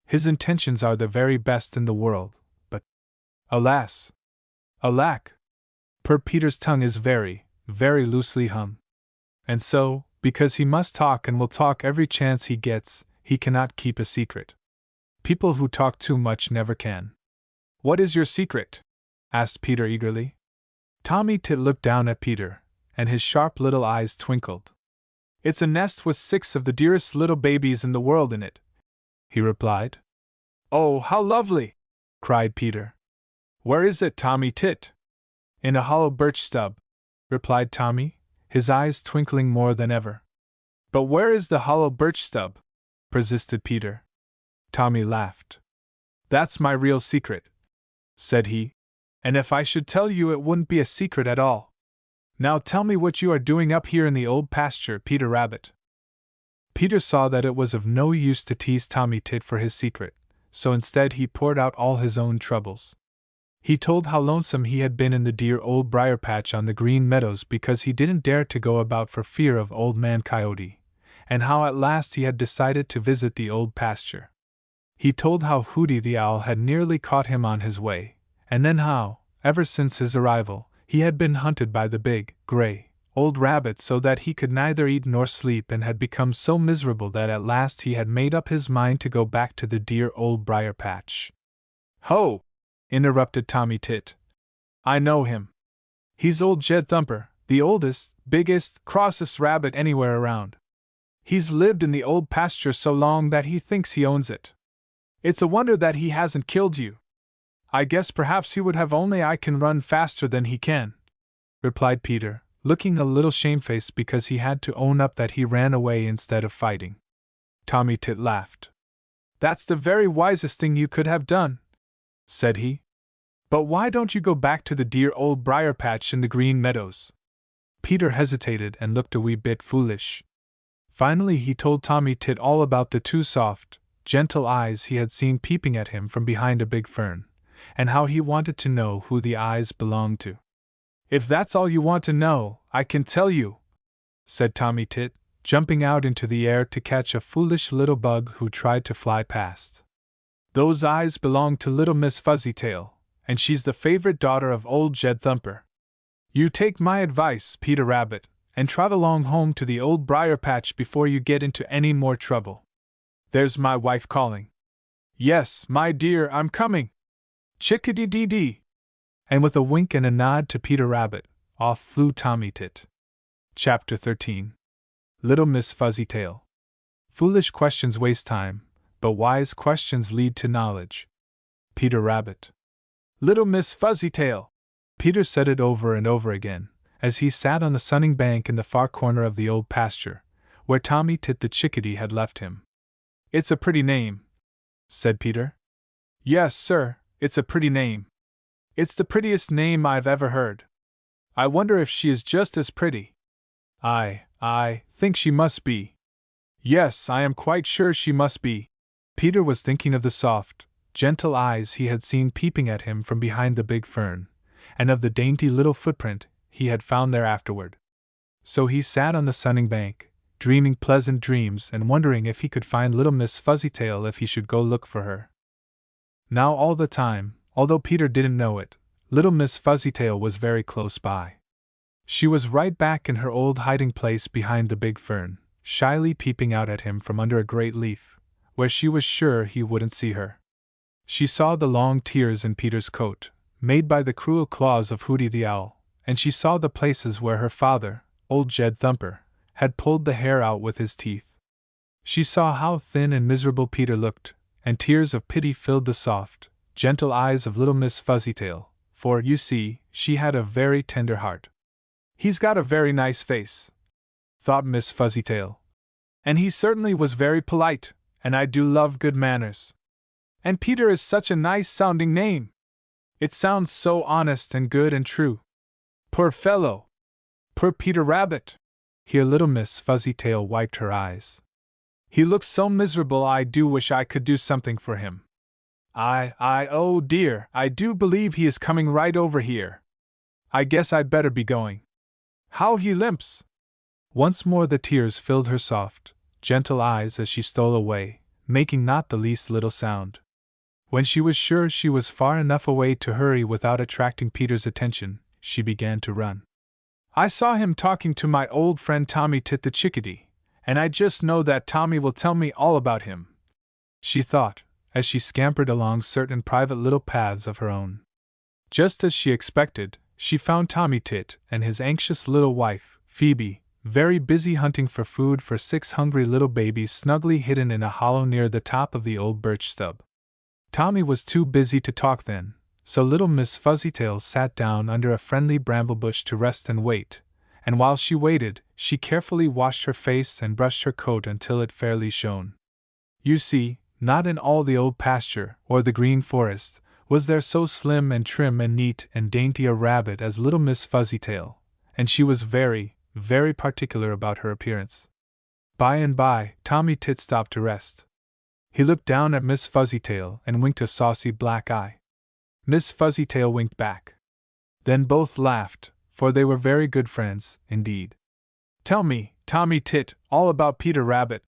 His intentions are the very best in the world, but alas! Alack! Per Peter's tongue is very, very loosely hung. And so, because he must talk and will talk every chance he gets, he cannot keep a secret. People who talk too much never can. "What is your secret?" asked Peter eagerly. Tommy Tit looked down at Peter, and his sharp little eyes twinkled. "It's a nest with 6 of the dearest little babies in the world in it," he replied. "Oh, how lovely!" cried Peter. "Where is it, Tommy Tit?" "In a hollow birch stub," replied Tommy, his eyes twinkling more than ever. "But where is the hollow birch stub?" persisted Peter. Tommy laughed. "That's my real secret," said he, "and if I should tell you it wouldn't be a secret at all. Now tell me what you are doing up here in the old pasture, Peter Rabbit." Peter saw that it was of no use to tease Tommy Tit for his secret, so instead he poured out all his own troubles. He told how lonesome he had been in the dear old briar patch on the Green Meadows because he didn't dare to go about for fear of Old Man Coyote, and how at last he had decided to visit the old pasture. He told how Hooty the Owl had nearly caught him on his way, and then how, ever since his arrival, he had been hunted by the big, gray, old rabbit so that he could neither eat nor sleep and had become so miserable that at last he had made up his mind to go back to the dear old briar patch. "Ho!" interrupted Tommy Tit. "I know him. He's old Jed Thumper, the oldest, biggest, crossest rabbit anywhere around. He's lived in the old pasture so long that he thinks he owns it. It's a wonder that he hasn't killed you. I guess perhaps he would have only I can run faster than he can," replied Peter, looking a little shamefaced because he had to own up that he ran away instead of fighting. Tommy Tit laughed. "That's the very wisest thing you could have done," said he. "But why don't you go back to the dear old briar patch in the Green Meadows?" Peter hesitated and looked a wee bit foolish. Finally he told Tommy Tit all about the two soft, gentle eyes he had seen peeping at him from behind a big fern, and how he wanted to know who the eyes belonged to. "If that's all you want to know, I can tell you," said Tommy Tit, jumping out into the air to catch a foolish little bug who tried to fly past. "Those eyes belong to little Miss Fuzzytail, and she's the favorite daughter of old Jed Thumper. You take my advice, Peter Rabbit, and trot along home to the old briar patch before you get into any more trouble. There's my wife calling. Yes, my dear, I'm coming. Chickadee-dee-dee." And with a wink and a nod to Peter Rabbit, off flew Tommy Tit. Chapter 13. Little Miss Fuzzytail. Foolish questions waste time, but wise questions lead to knowledge. Peter Rabbit. "Little Miss Fuzzytail." Peter said it over and over again, as he sat on the sunning bank in the far corner of the old pasture, where Tommy Tit the chickadee had left him. "It's a pretty name," said Peter. "Yes, sir, it's a pretty name. It's the prettiest name I've ever heard. I wonder if she is just as pretty. I think she must be. Yes, I am quite sure she must be." Peter was thinking of the soft, gentle eyes he had seen peeping at him from behind the big fern, and of the dainty little footprint he had found there afterward. So he sat on the sunning bank, dreaming pleasant dreams and wondering if he could find little Miss Fuzzytail if he should go look for her. Now all the time, although Peter didn't know it, little Miss Fuzzytail was very close by. She was right back in her old hiding place behind the big fern, shyly peeping out at him from under a great leaf, where she was sure he wouldn't see her. She saw the long tears in Peter's coat, made by the cruel claws of Hooty the Owl, and she saw the places where her father, old Jed Thumper, had pulled the hair out with his teeth. She saw how thin and miserable Peter looked, and tears of pity filled the soft, gentle eyes of little Miss Fuzzytail, for, you see, she had a very tender heart. "He's got a very nice face," thought Miss Fuzzytail. "And he certainly was very polite, and I do love good manners. And Peter is such a nice-sounding name. It sounds so honest and good and true. Poor fellow! Poor Peter Rabbit!" Here little Miss Fuzzytail wiped her eyes. "He looks so miserable, I do wish I could do something for him. Oh dear, I do believe he is coming right over here. I guess I'd better be going. How he limps!" Once more the tears filled her soft, gentle eyes as she stole away, making not the least little sound. When she was sure she was far enough away to hurry without attracting Peter's attention, she began to run. "I saw him talking to my old friend Tommy Tit the chickadee, and I just know that Tommy will tell me all about him," she thought, as she scampered along certain private little paths of her own. Just as she expected, she found Tommy Tit and his anxious little wife, Phoebe, very busy hunting for food for 6 hungry little babies snugly hidden in a hollow near the top of the old birch stub. Tommy was too busy to talk then, so little Miss Fuzzytail sat down under a friendly bramble bush to rest and wait, and while she waited, she carefully washed her face and brushed her coat until it fairly shone. You see, not in all the old pasture, or the green forest, was there so slim and trim and neat and dainty a rabbit as little Miss Fuzzytail, and she was very, very particular about her appearance. By and by, Tommy Tit stopped to rest. He looked down at Miss Fuzzytail and winked a saucy black eye. Miss Fuzzytail winked back. Then both laughed, for they were very good friends, indeed. "Tell me, Tommy Tit, all about Peter Rabbit,"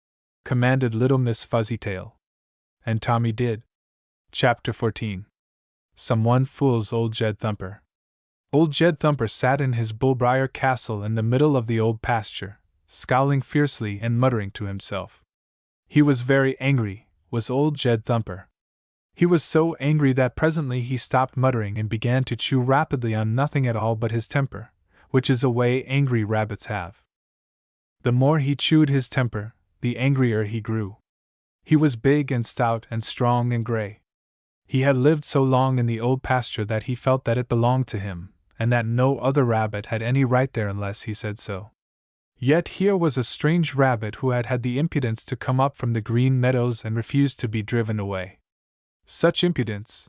commanded little Miss Fuzzytail. And Tommy did. Chapter 14. Someone Fools Old Jed Thumper. Old Jed Thumper sat in his bullbriar castle in the middle of the old pasture, scowling fiercely and muttering to himself. He was very angry, was old Jed Thumper. He was so angry that presently he stopped muttering and began to chew rapidly on nothing at all but his temper, which is a way angry rabbits have. The more he chewed his temper, the angrier he grew. He was big and stout and strong and gray. He had lived so long in the old pasture that he felt that it belonged to him, and that no other rabbit had any right there unless he said so. Yet here was a strange rabbit who had had the impudence to come up from the green meadows and refused to be driven away. Such impudence!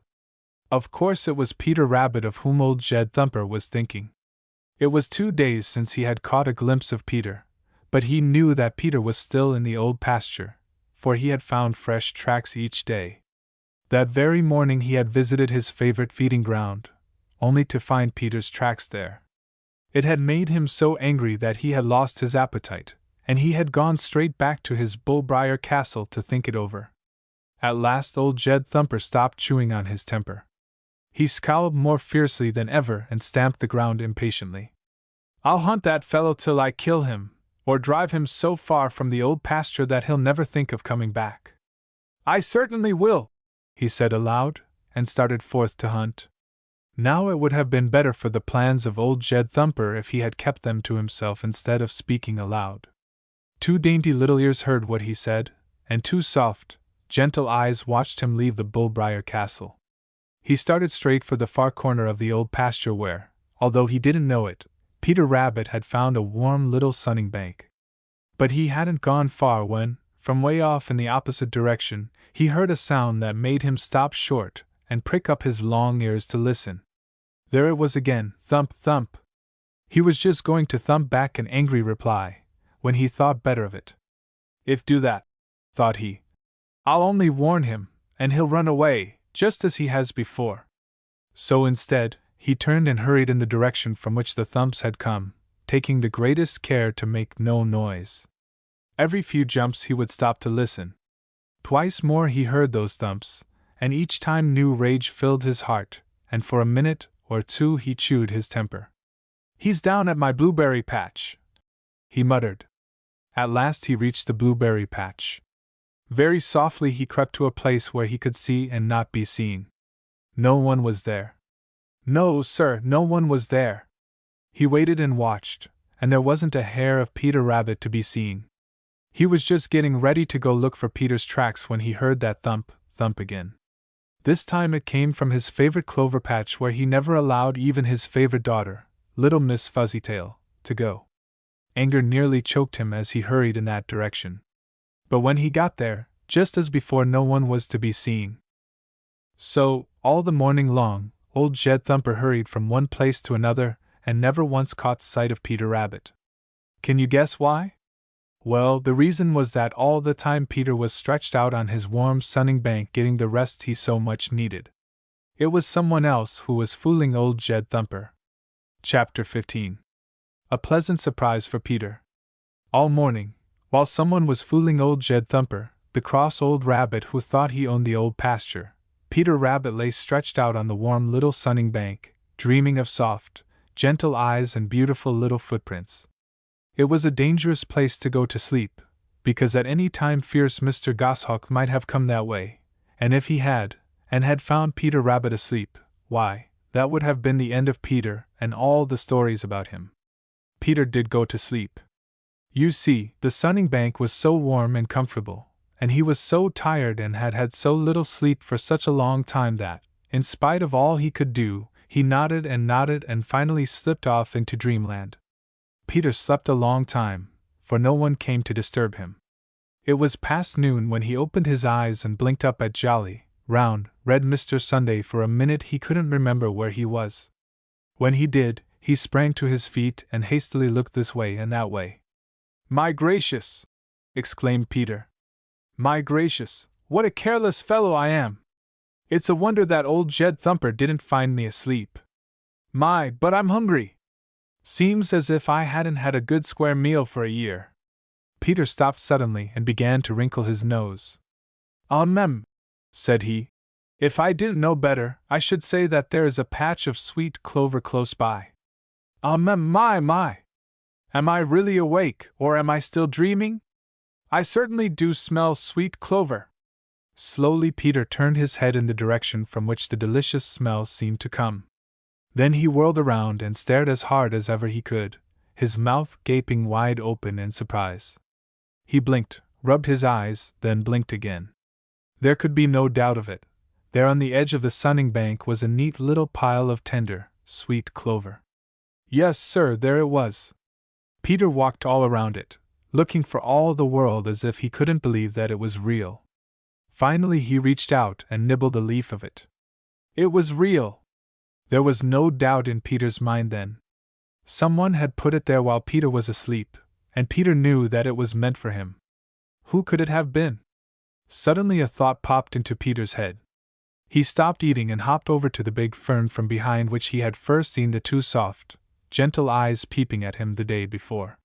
Of course it was Peter Rabbit of whom old Jed Thumper was thinking. It was 2 days since he had caught a glimpse of Peter, but he knew that Peter was still in the old pasture, for he had found fresh tracks each day. That very morning he had visited his favorite feeding ground, only to find Peter's tracks there. It had made him so angry that he had lost his appetite, and he had gone straight back to his bullbriar castle to think it over. At last old Jed Thumper stopped chewing on his temper. He scowled more fiercely than ever and stamped the ground impatiently. "I'll hunt that fellow till I kill him, or drive him so far from the old pasture that he'll never think of coming back. I certainly will," he said aloud, and started forth to hunt. Now it would have been better for the plans of old Jed Thumper if he had kept them to himself instead of speaking aloud. 2 dainty little ears heard what he said, and 2 soft, gentle eyes watched him leave the bullbriar castle. He started straight for the far corner of the old pasture where, although he didn't know it, Peter Rabbit had found a warm little sunning bank. But he hadn't gone far when, from way off in the opposite direction, he heard a sound that made him stop short and prick up his long ears to listen. There it was again, thump, thump. He was just going to thump back an angry reply, when he thought better of it. "If do that," thought he, "I'll only warn him, and he'll run away, just as he has before." So instead, he turned and hurried in the direction from which the thumps had come, taking the greatest care to make no noise. Every few jumps he would stop to listen. Twice more he heard those thumps, and each time new rage filled his heart, and for a minute or 2 he chewed his temper. "He's down at my blueberry patch," he muttered. At last he reached the blueberry patch. Very softly he crept to a place where he could see and not be seen. No one was there. No, sir, no one was there. He waited and watched, and there wasn't a hair of Peter Rabbit to be seen. He was just getting ready to go look for Peter's tracks when he heard that thump, thump again. This time it came from his favorite clover patch where he never allowed even his favorite daughter, little Miss Fuzzytail, to go. Anger nearly choked him as he hurried in that direction. But when he got there, just as before, no one was to be seen. So, all the morning long, old Jed Thumper hurried from one place to another, and never once caught sight of Peter Rabbit. Can you guess why? Well, the reason was that all the time Peter was stretched out on his warm sunning bank getting the rest he so much needed. It was someone else who was fooling old Jed Thumper. Chapter 15. A pleasant surprise for Peter. All morning, while someone was fooling old Jed Thumper, the cross old rabbit who thought he owned the old pasture, Peter Rabbit lay stretched out on the warm little sunning bank, dreaming of soft, gentle eyes and beautiful little footprints. It was a dangerous place to go to sleep, because at any time fierce Mr. Goshawk might have come that way, and if he had, and had found Peter Rabbit asleep, why, that would have been the end of Peter and all the stories about him. Peter did go to sleep. You see, the sunning bank was so warm and comfortable, and he was so tired and had had so little sleep for such a long time that, in spite of all he could do, he nodded and finally slipped off into dreamland. Peter slept a long time, for no one came to disturb him. It was past noon when he opened his eyes and blinked up at jolly, round, red Mr. Sunday. For a minute he couldn't remember where he was. When he did, he sprang to his feet and hastily looked this way and that way. "My gracious!" exclaimed Peter. "My gracious, what a careless fellow I am! It's a wonder that old Jed Thumper didn't find me asleep. My, but I'm hungry! Seems as if I hadn't had a good square meal for a year." Peter stopped suddenly and began to wrinkle his nose. Said he. "If I didn't know better, I should say that there is a patch of sweet clover close by." My! Am I really awake, or am I still dreaming? I certainly do smell sweet clover." Slowly Peter turned his head in the direction from which the delicious smell seemed to come. Then he whirled around and stared as hard as ever he could, his mouth gaping wide open in surprise. He blinked, rubbed his eyes, then blinked again. There could be no doubt of it. There on the edge of the sunning bank was a neat little pile of tender, sweet clover. Yes, sir, there it was. Peter walked all around it, looking for all the world as if he couldn't believe that it was real. Finally he reached out and nibbled a leaf of it. It was real! There was no doubt in Peter's mind then. Someone had put it there while Peter was asleep, and Peter knew that it was meant for him. Who could it have been? Suddenly a thought popped into Peter's head. He stopped eating and hopped over to the big fern from behind which he had first seen the two soft, gentle eyes peeping at him the day before.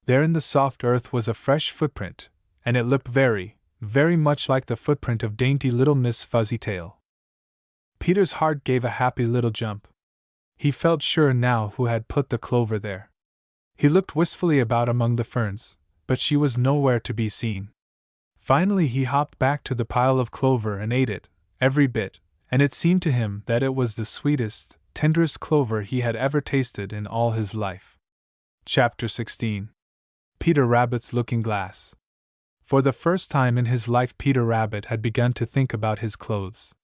There in the soft earth was a fresh footprint, and it looked very, very much like the footprint of dainty little Miss Fuzzytail. Peter's heart gave a happy little jump. He felt sure now who had put the clover there. He looked wistfully about among the ferns, but she was nowhere to be seen. Finally he hopped back to the pile of clover and ate it, every bit, and it seemed to him that it was the sweetest, tenderest clover he had ever tasted in all his life. Chapter 16. Peter Rabbit's Looking Glass. For the first time in his life Peter Rabbit had begun to think about his clothes.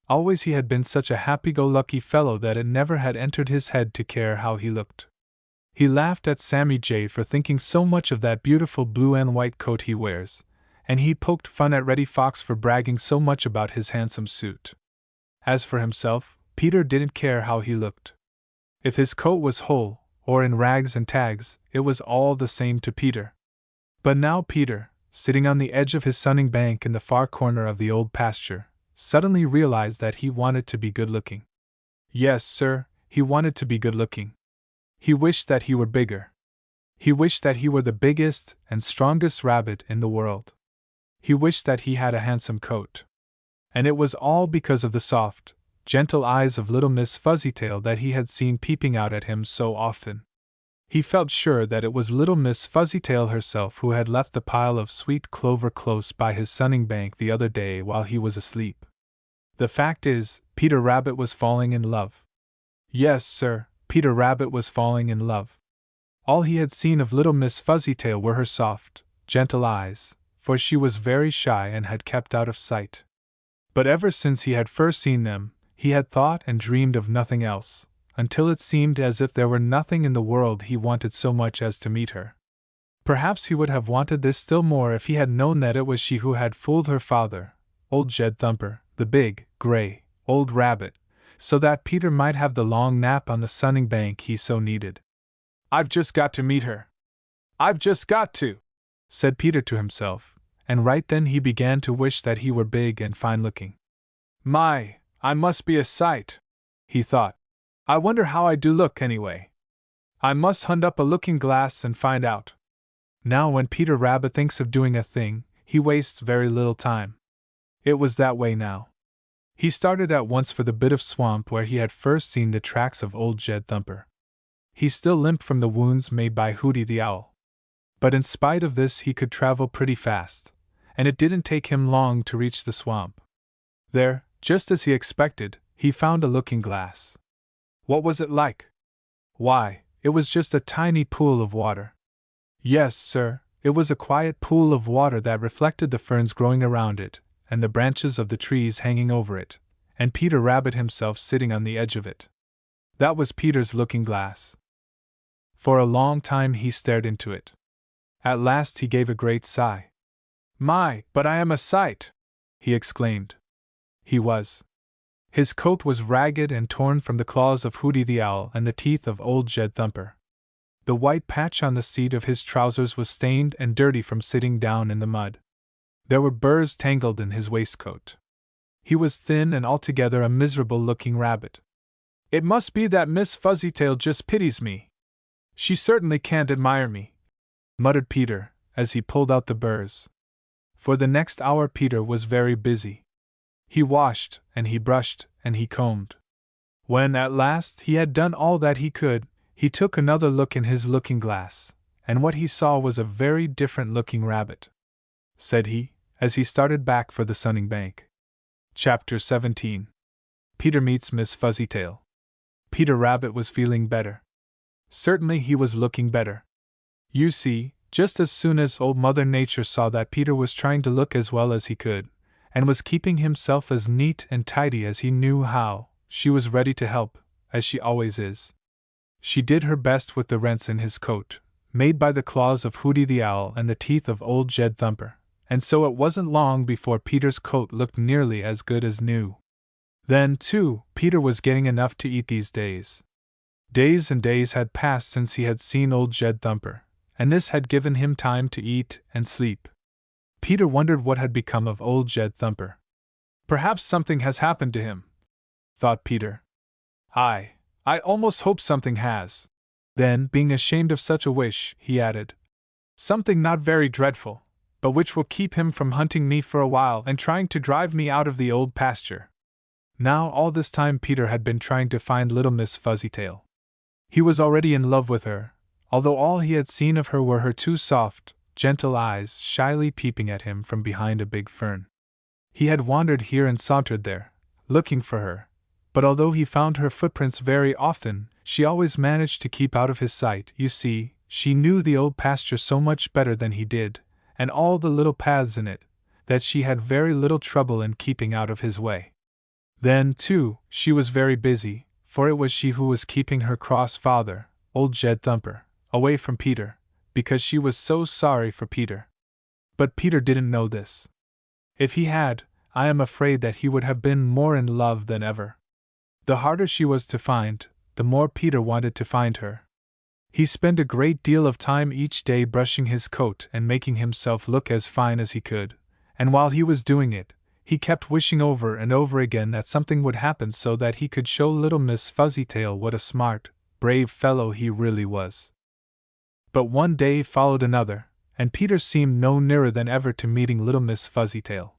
Always he had been such a happy-go-lucky fellow that it never had entered his head to care how he looked. He laughed at Sammy Jay for thinking so much of that beautiful blue and white coat he wears, and he poked fun at Reddy Fox for bragging so much about his handsome suit. As for himself, Peter didn't care how he looked. If his coat was whole, or in rags and tags, it was all the same to Peter. But now Peter, sitting on the edge of his sunning bank in the far corner of the old pasture, suddenly realized that he wanted to be good-looking. Yes, sir, he wanted to be good-looking. He wished that he were bigger. He wished that he were the biggest and strongest rabbit in the world. He wished that he had a handsome coat. And it was all because of the soft, gentle eyes of little Miss Fuzzytail that he had seen peeping out at him so often. He felt sure that it was little Miss Fuzzytail herself who had left the pile of sweet clover close by his sunning bank the other day while he was asleep. The fact is, Peter Rabbit was falling in love. Yes, sir, Peter Rabbit was falling in love. All he had seen of little Miss Fuzzytail were her soft, gentle eyes, for she was very shy and had kept out of sight. But ever since he had first seen them, he had thought and dreamed of nothing else, until it seemed as if there were nothing in the world he wanted so much as to meet her. Perhaps he would have wanted this still more if he had known that it was she who had fooled her father, old Jed Thumper, the big, gray, old rabbit, so that Peter might have the long nap on the sunning bank he so needed. "I've just got to meet her. I've just got to," said Peter to himself, and right then he began to wish that he were big and fine-looking. "My, I must be a sight," he thought. "I wonder how I do look anyway. I must hunt up a looking-glass and find out." Now when Peter Rabbit thinks of doing a thing, he wastes very little time. It was that way now. He started at once for the bit of swamp where he had first seen the tracks of old Jed Thumper. He still limped from the wounds made by Hooty the Owl. But in spite of this he could travel pretty fast, and it didn't take him long to reach the swamp. There, just as he expected, he found a looking-glass. What was it like? Why, it was just a tiny pool of water. Yes, sir, it was a quiet pool of water that reflected the ferns growing around it, and the branches of the trees hanging over it, and Peter Rabbit himself sitting on the edge of it. That was Peter's looking-glass. For a long time he stared into it. At last he gave a great sigh. "My, but I am a sight!" he exclaimed. He was. His coat was ragged and torn from the claws of Hooty the Owl and the teeth of old Jed Thumper. The white patch on the seat of his trousers was stained and dirty from sitting down in the mud. There were burrs tangled in his waistcoat. He was thin and altogether a miserable-looking rabbit. "It must be that Miss Fuzzytail just pities me. She certainly can't admire me," muttered Peter, as he pulled out the burrs. For the next hour Peter was very busy. He washed, and he brushed, and he combed. When, at last, he had done all that he could, he took another look in his looking-glass, and what he saw was a very different-looking rabbit. Said he, as he started back for the sunning bank. Chapter 17. Peter Meets Miss Fuzzytail. Peter Rabbit was feeling better. Certainly he was looking better. You see, just as soon as Old Mother Nature saw that Peter was trying to look as well as he could, and was keeping himself as neat and tidy as he knew how, she was ready to help, as she always is. She did her best with the rents in his coat, made by the claws of Hooty the Owl and the teeth of Old Jed Thumper, and so it wasn't long before Peter's coat looked nearly as good as new. Then, too, Peter was getting enough to eat these days. Days and days had passed since he had seen Old Jed Thumper, and this had given him time to eat and sleep. Peter wondered what had become of Old Jed Thumper. "Perhaps something has happened to him," thought Peter. I almost hope something has." Then, being ashamed of such a wish, he added, "Something not very dreadful, but which will keep him from hunting me for a while and trying to drive me out of the old pasture." Now all this time Peter had been trying to find little Miss Fuzzytail. He was already in love with her, although all he had seen of her were her two soft, gentle eyes shyly peeping at him from behind a big fern. He had wandered here and sauntered there, looking for her, but although he found her footprints very often, she always managed to keep out of his sight. You see, she knew the old pasture so much better than he did, and all the little paths in it, that she had very little trouble in keeping out of his way. Then, too, she was very busy, for it was she who was keeping her cross father, Old Jed Thumper, away from Peter, because she was so sorry for Peter. But Peter didn't know this. If he had, I am afraid that he would have been more in love than ever. The harder she was to find, the more Peter wanted to find her. He spent a great deal of time each day brushing his coat and making himself look as fine as he could, and while he was doing it, he kept wishing over and over again that something would happen so that he could show little Miss Fuzzytail what a smart, brave fellow he really was. But one day followed another, and Peter seemed no nearer than ever to meeting little Miss Fuzzytail.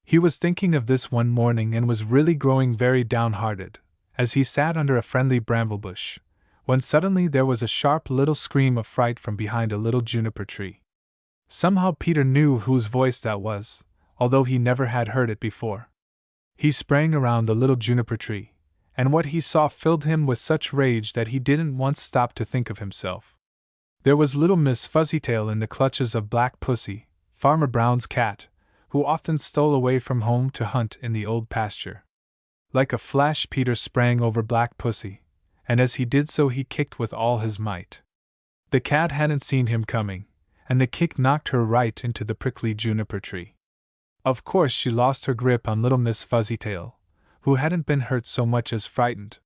He was thinking of this one morning and was really growing very downhearted, as he sat under a friendly bramble bush, when suddenly there was a sharp little scream of fright from behind a little juniper tree. Somehow Peter knew whose voice that was, although he never had heard it before. He sprang around the little juniper tree, and what he saw filled him with such rage that he didn't once stop to think of himself. There was little Miss Fuzzytail in the clutches of Black Pussy, Farmer Brown's cat, who often stole away from home to hunt in the old pasture. Like a flash Peter sprang over Black Pussy, and as he did so he kicked with all his might. The cat hadn't seen him coming, and the kick knocked her right into the prickly juniper tree. Of course she lost her grip on little Miss Fuzzytail, who hadn't been hurt so much as frightened.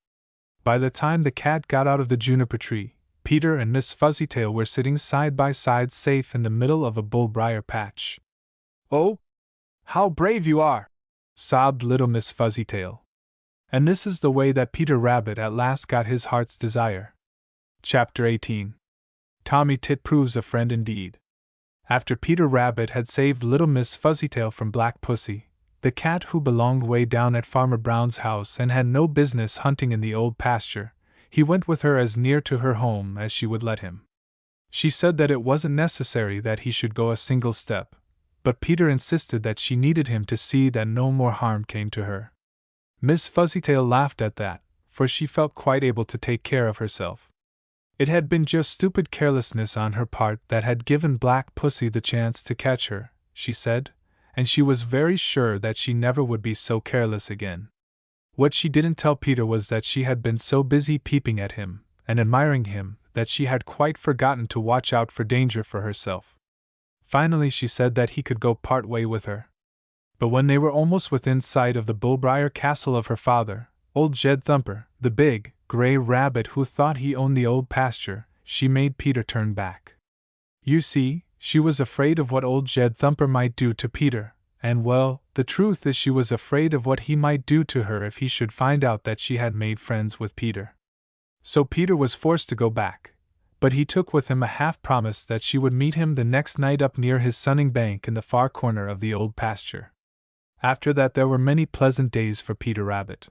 By the time the cat got out of the juniper tree, Peter and Miss Fuzzytail were sitting side by side safe in the middle of a bullbriar patch. "Oh, how brave you are!" sobbed little Miss Fuzzytail. And this is the way that Peter Rabbit at last got his heart's desire. Chapter 18. Tommy Tit Proves a Friend Indeed. After Peter Rabbit had saved little Miss Fuzzytail from Black Pussy, the cat who belonged way down at Farmer Brown's house and had no business hunting in the old pasture, he went with her as near to her home as she would let him. She said that it wasn't necessary that he should go a single step, but Peter insisted that she needed him to see that no more harm came to her. Miss Fuzzytail laughed at that, for she felt quite able to take care of herself. It had been just stupid carelessness on her part that had given Black Pussy the chance to catch her, she said, and she was very sure that she never would be so careless again. What she didn't tell Peter was that she had been so busy peeping at him and admiring him that she had quite forgotten to watch out for danger for herself. Finally she said that he could go part way with her. But when they were almost within sight of the bullbriar castle of her father, Old Jed Thumper, the big, gray rabbit who thought he owned the old pasture, she made Peter turn back. You see, she was afraid of what Old Jed Thumper might do to Peter, and well, the truth is she was afraid of what he might do to her if he should find out that she had made friends with Peter. So Peter was forced to go back, but he took with him a half-promise that she would meet him the next night up near his sunning bank in the far corner of the old pasture. After that there were many pleasant days for Peter Rabbit.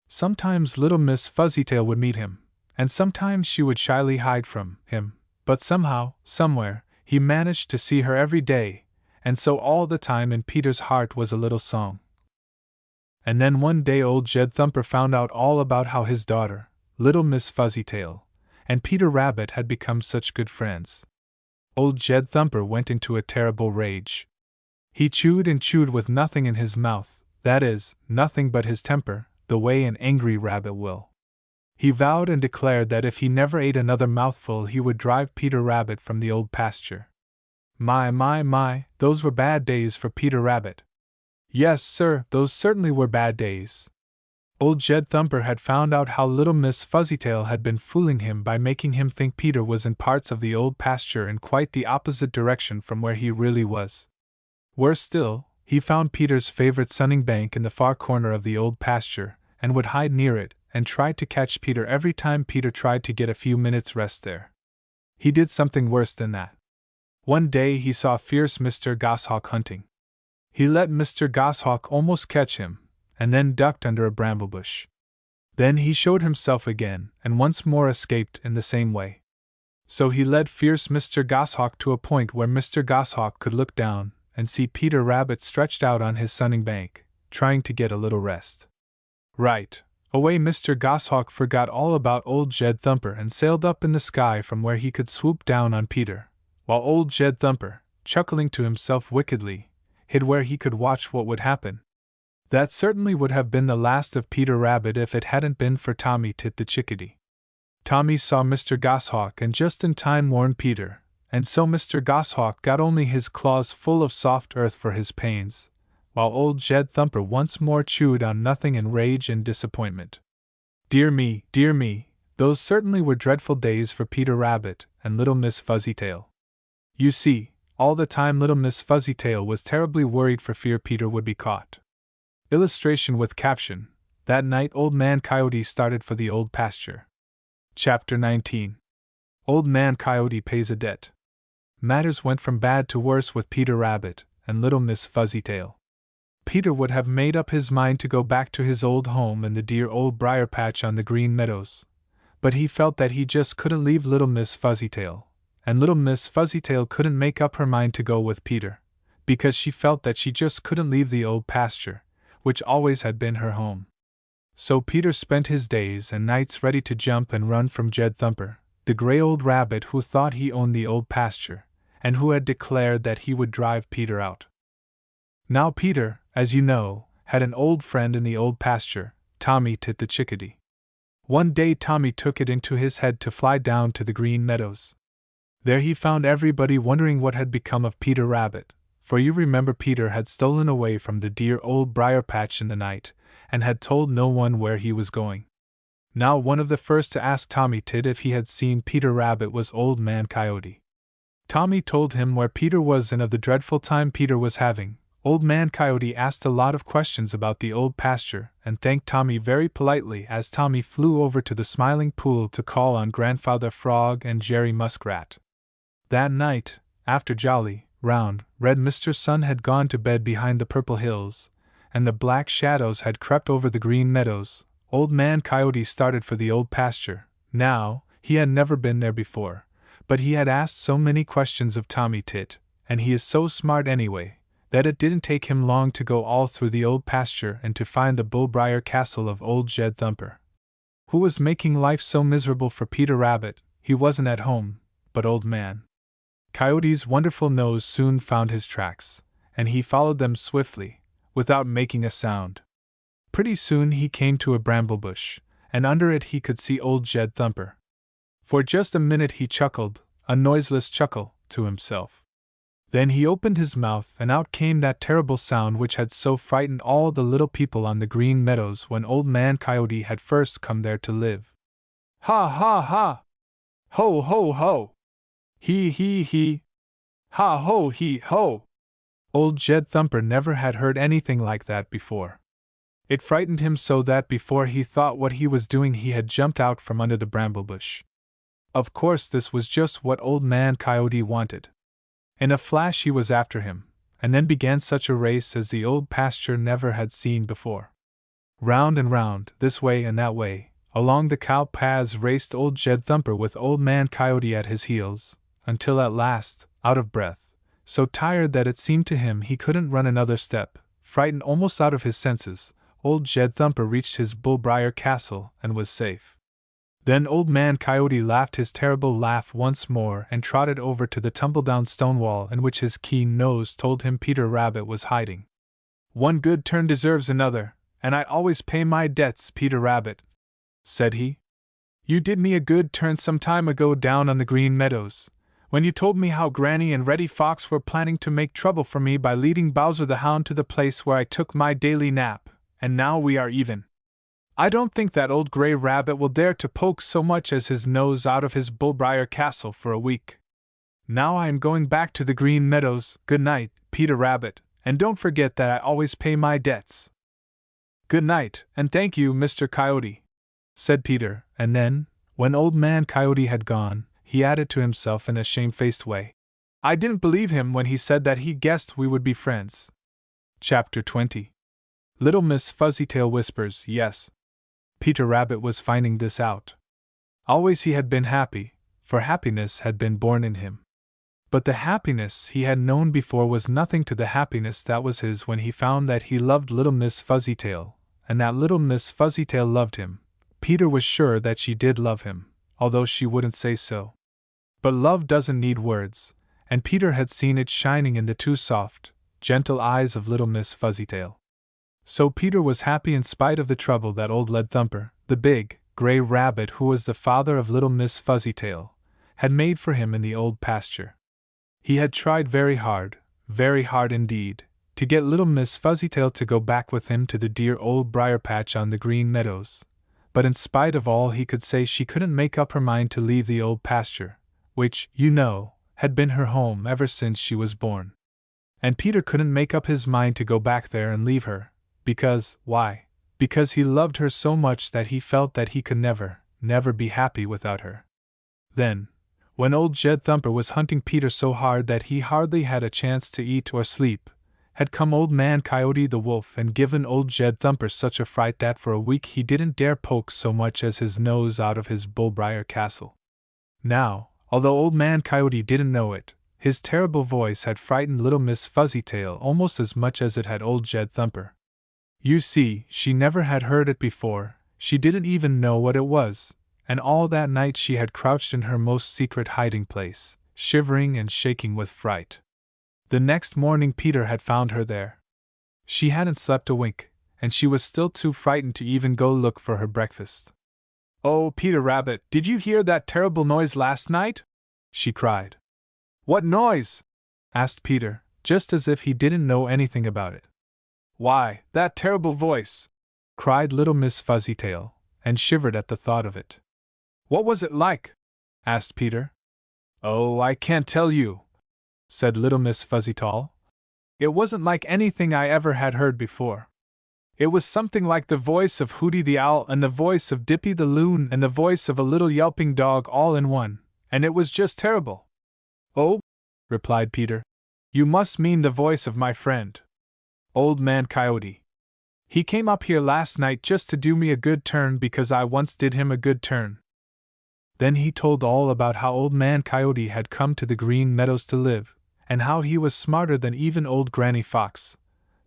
Sometimes little Miss Fuzzytail would meet him, and sometimes she would shyly hide from him, but somehow, somewhere, he managed to see her every day, and so all the time in Peter's heart was a little song. And then one day old Jed Thumper found out all about how his daughter, little Miss Fuzzytail, and Peter Rabbit had become such good friends. Old Jed Thumper went into a terrible rage. He chewed and chewed with nothing in his mouth, that is, nothing but his temper, the way an angry rabbit will. He vowed and declared that if he never ate another mouthful he would drive Peter Rabbit from the old pasture. My, those were bad days for Peter Rabbit. Yes, sir, those certainly were bad days. Old Jed Thumper had found out how little Miss Fuzzytail had been fooling him by making him think Peter was in parts of the old pasture in quite the opposite direction from where he really was. Worse still, he found Peter's favorite sunning bank in the far corner of the old pasture, and would hide near it, and tried to catch Peter every time Peter tried to get a few minutes' rest there. He did something worse than that. One day he saw fierce Mr. Goshawk hunting. He let Mr. Goshawk almost catch him, and then ducked under a bramblebush. Then he showed himself again, and once more escaped in the same way. So he led fierce Mr. Goshawk to a point where Mr. Goshawk could look down and see Peter Rabbit stretched out on his sunning bank, trying to get a little rest. Right away Mr. Goshawk forgot all about old Jed Thumper and sailed up in the sky from where he could swoop down on Peter, while old Jed Thumper, chuckling to himself wickedly, hid where he could watch what would happen. That certainly would have been the last of Peter Rabbit if it hadn't been for Tommy Tit the Chickadee. Tommy saw Mr. Goshawk and just in time warned Peter, and so Mr. Goshawk got only his claws full of soft earth for his pains, while old Jed Thumper once more chewed on nothing in rage and disappointment. Dear me, those certainly were dreadful days for Peter Rabbit and little Miss Fuzzytail. You see, all the time little Miss Fuzzytail was terribly worried for fear Peter would be caught. Illustration with caption: That night Old Man Coyote started for the old pasture. Chapter 19. Old Man Coyote Pays a Debt. Matters went from bad to worse with Peter Rabbit and little Miss Fuzzytail. Peter would have made up his mind to go back to his old home in the dear old briar patch on the Green Meadows, but he felt that he just couldn't leave little Miss Fuzzytail, and little Miss Fuzzytail couldn't make up her mind to go with Peter, because she felt that she just couldn't leave the old pasture, which always had been her home. So Peter spent his days and nights ready to jump and run from Jed Thumper, the gray old rabbit who thought he owned the old pasture, and who had declared that he would drive Peter out. Now Peter, as you know, had an old friend in the old pasture, Tommy Tit the Chickadee. One day Tommy took it into his head to fly down to the Green Meadows. There he found everybody wondering what had become of Peter Rabbit, for you remember Peter had stolen away from the dear old briar patch in the night, and had told no one where he was going. Now one of the first to ask Tommy Tit if he had seen Peter Rabbit was Old Man Coyote. Tommy told him where Peter was and of the dreadful time Peter was having. Old Man Coyote asked a lot of questions about the old pasture and thanked Tommy very politely as Tommy flew over to the Smiling Pool to call on Grandfather Frog and Jerry Muskrat. That night, after jolly, round, red Mr. Sun had gone to bed behind the purple hills, and the black shadows had crept over the green meadows, Old Man Coyote started for the old pasture. Now, he had never been there before, but he had asked so many questions of Tommy Tit, and he is so smart anyway, that it didn't take him long to go all through the old pasture and to find the bullbriar castle of old Jed Thumper, who was making life so miserable for Peter Rabbit. He wasn't at home, but Old Man Coyote's wonderful nose soon found his tracks, and he followed them swiftly, without making a sound. Pretty soon he came to a bramblebush, and under it he could see old Jed Thumper. For just a minute he chuckled, a noiseless chuckle, to himself. Then he opened his mouth and out came that terrible sound which had so frightened all the little people on the Green Meadows when Old Man Coyote had first come there to live. Ha ha ha! Ho ho ho! He! Ha ho he ho! Old Jed Thumper never had heard anything like that before. It frightened him so that before he thought what he was doing he had jumped out from under the bramble bush. Of course this was just what Old Man Coyote wanted. In a flash he was after him, and then began such a race as the old pasture never had seen before. Round and round, this way and that way, along the cow paths raced Old Jed Thumper with Old Man Coyote at his heels, until at last, out of breath, so tired that it seemed to him he couldn't run another step, frightened almost out of his senses, Old Jed Thumper reached his bullbriar castle and was safe. Then Old Man Coyote laughed his terrible laugh once more and trotted over to the tumble-down stone wall in which his keen nose told him Peter Rabbit was hiding. "One good turn deserves another, and I always pay my debts, Peter Rabbit," said he. "You did me a good turn some time ago down on the Green Meadows, when you told me how Granny and Reddy Fox were planning to make trouble for me by leading Bowser the Hound to the place where I took my daily nap, and now we are even. I don't think that old gray rabbit will dare to poke so much as his nose out of his bullbriar castle for a week. Now I am going back to the Green Meadows. Good night, Peter Rabbit, and don't forget that I always pay my debts." "Good night, and thank you, Mr. Coyote," said Peter, and then, when Old Man Coyote had gone, he added to himself in a shamefaced way, "I didn't believe him when he said that he guessed we would be friends." Chapter 20. Little Miss Fuzzytail Whispers Yes. Peter Rabbit was finding this out. Always he had been happy, for happiness had been born in him. But the happiness he had known before was nothing to the happiness that was his when he found that he loved Little Miss Fuzzytail, and that Little Miss Fuzzytail loved him. Peter was sure that she did love him, although she wouldn't say so. But love doesn't need words, and Peter had seen it shining in the two soft, gentle eyes of Little Miss Fuzzytail. So Peter was happy in spite of the trouble that old Lead Thumper, the big, gray rabbit who was the father of Little Miss Fuzzytail, had made for him in the old pasture. He had tried very hard indeed, to get Little Miss Fuzzytail to go back with him to the dear old briar patch on the Green Meadows, but in spite of all he could say she couldn't make up her mind to leave the old pasture, which, you know, had been her home ever since she was born. And Peter couldn't make up his mind to go back there and leave her. Why? Because he loved her so much that he felt that he could never be happy without her. Then, when old Jed Thumper was hunting Peter so hard that he hardly had a chance to eat or sleep, had come Old Man Coyote the Wolf and given old Jed Thumper such a fright that for a week he didn't dare poke so much as his nose out of his bullbriar castle. Now, although Old Man Coyote didn't know it, his terrible voice had frightened Little Miss Fuzzytail almost as much as it had old Jed Thumper. You see, she never had heard it before, she didn't even know what it was, and all that night she had crouched in her most secret hiding place, shivering and shaking with fright. The next morning Peter had found her there. She hadn't slept a wink, and she was still too frightened to even go look for her breakfast. "Oh, Peter Rabbit, did you hear that terrible noise last night?" she cried. "What noise?" asked Peter, just as if he didn't know anything about it. "Why, that terrible voice!" cried Little Miss Fuzzytail, and shivered at the thought of it. "What was it like?" asked Peter. "Oh, I can't tell you," said Little Miss Fuzzytail. "It wasn't like anything I ever had heard before. It was something like the voice of Hooty the Owl and the voice of Dippy the Loon and the voice of a little yelping dog all in one, and it was just terrible." "Oh," replied Peter, "you must mean the voice of my friend, Old Man Coyote. He came up here last night just to do me a good turn because I once did him a good turn." Then he told all about how Old Man Coyote had come to the Green Meadows to live, and how he was smarter than even old Granny Fox.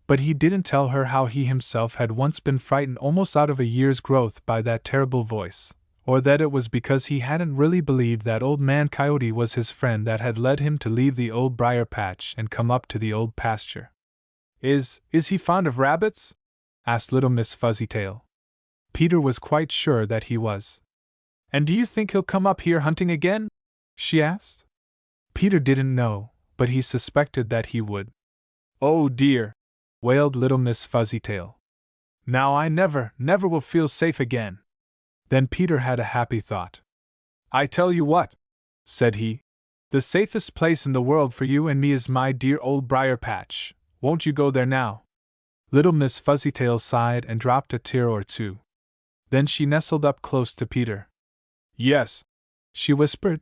But he didn't tell her how he himself had once been frightened almost out of a year's growth by that terrible voice, or that it was because he hadn't really believed that Old Man Coyote was his friend that had led him to leave the old briar patch and come up to the old pasture. Is he fond of rabbits?" asked Little Miss Fuzzytail. Peter was quite sure that he was. "And do you think he'll come up here hunting again?" she asked. Peter didn't know, but he suspected that he would. "Oh dear!" wailed Little Miss Fuzzytail. "Now I never will feel safe again." Then Peter had a happy thought. "I tell you what," said he, "the safest place in the world for you and me is my dear old briar patch, Won't you go there now?" Little Miss Fuzzytail sighed and dropped a tear or two. Then she nestled up close to Peter. "Yes," she whispered.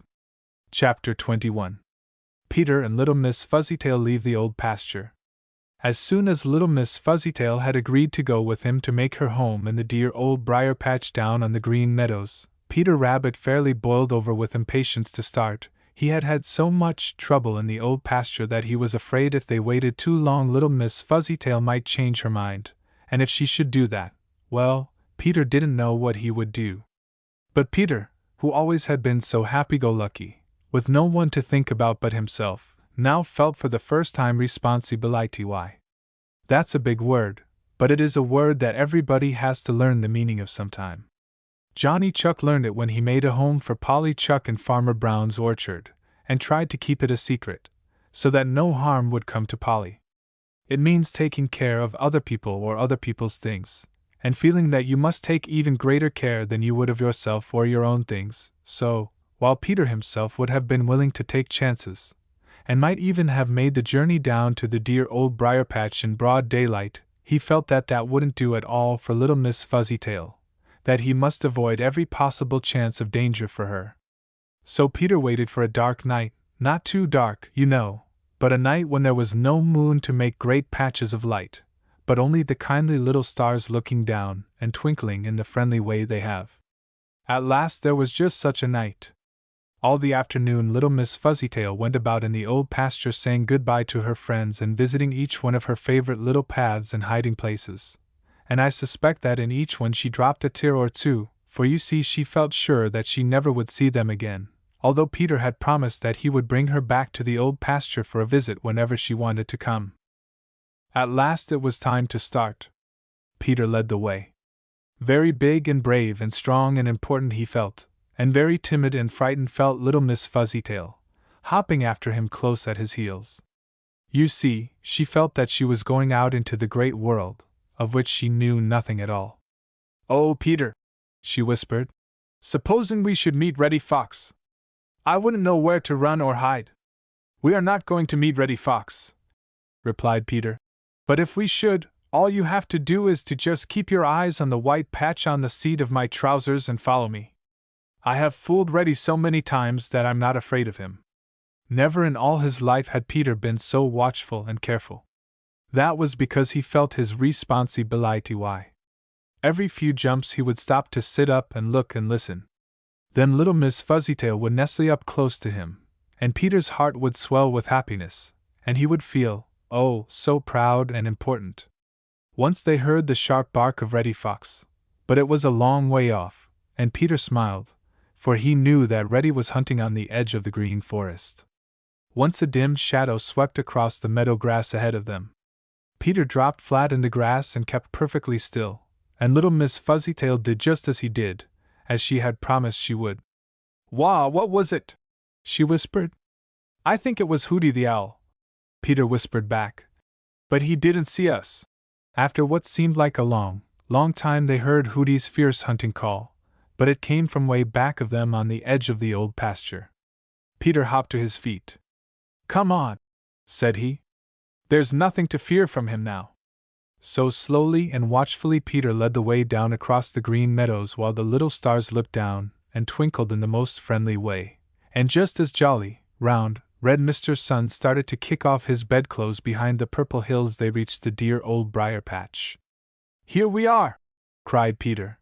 Chapter 21. Peter and Little Miss Fuzzytail leave the old pasture. As soon as Little Miss Fuzzytail had agreed to go with him to make her home in the dear old briar patch down on the Green Meadows, Peter Rabbit fairly boiled over with impatience to start. He had had so much trouble in the old pasture that he was afraid if they waited too long Little Miss Fuzzytail might change her mind, and if she should do that, well, Peter didn't know what he would do. But Peter, who always had been so happy-go-lucky, with no one to think about but himself, now felt for the first time responsibility. That's a big word, but it is a word that everybody has to learn the meaning of sometime. Johnny Chuck learned it when he made a home for Polly Chuck in Farmer Brown's orchard, and tried to keep it a secret, so that no harm would come to Polly. It means taking care of other people or other people's things, and feeling that you must take even greater care than you would of yourself or your own things. So, while Peter himself would have been willing to take chances, and might even have made the journey down to the dear old briar patch in broad daylight, he felt that that wouldn't do at all for Little Miss Fuzzytail, that he must avoid every possible chance of danger for her. So Peter waited for a dark night, not too dark, you know, but a night when there was no moon to make great patches of light, but only the kindly little stars looking down and twinkling in the friendly way they have. At last there was just such a night. All the afternoon Little Miss Fuzzytail went about in the old pasture saying goodbye to her friends and visiting each one of her favorite little paths and hiding places. And I suspect that in each one she dropped a tear or two, for you see she felt sure that she never would see them again, although Peter had promised that he would bring her back to the old pasture for a visit whenever she wanted to come. At last it was time to start. Peter led the way. Very big and brave and strong and important he felt, and very timid and frightened felt Little Miss Fuzzytail, hopping after him close at his heels. You see, she felt that she was going out into the great world, of which she knew nothing at all. "Oh, Peter," she whispered, "supposing we should meet Reddy Fox? I wouldn't know where to run or hide." "We are not going to meet Reddy Fox," replied Peter. "But if we should, all you have to do is to just keep your eyes on the white patch on the seat of my trousers and follow me. I have fooled Reddy so many times that I'm not afraid of him." Never in all his life had Peter been so watchful and careful. That was because he felt his responsibility. Every few jumps he would stop to sit up and look and listen. Then Little Miss Fuzzytail would nestle up close to him, and Peter's heart would swell with happiness, and he would feel, oh, so proud and important. Once they heard the sharp bark of Reddy Fox, but it was a long way off, and Peter smiled, for he knew that Reddy was hunting on the edge of the Green Forest. Once a dim shadow swept across the meadow grass ahead of them. Peter dropped flat in the grass and kept perfectly still, and Little Miss Fuzzytail did just as he did, as she had promised she would. "Wah, what was it?" she whispered. "I think it was Hooty the Owl," Peter whispered back. "But he didn't see us." After what seemed like a long, long time they heard Hooty's fierce hunting call, but it came from way back of them on the edge of the old pasture. Peter hopped to his feet. "Come on," said he. "There's nothing to fear from him now." So slowly and watchfully Peter led the way down across the Green Meadows while the little stars looked down and twinkled in the most friendly way. And just as jolly, round, red Mr. Sun started to kick off his bedclothes behind the purple hills they reached the dear old briar patch. "Here we are!" cried Peter.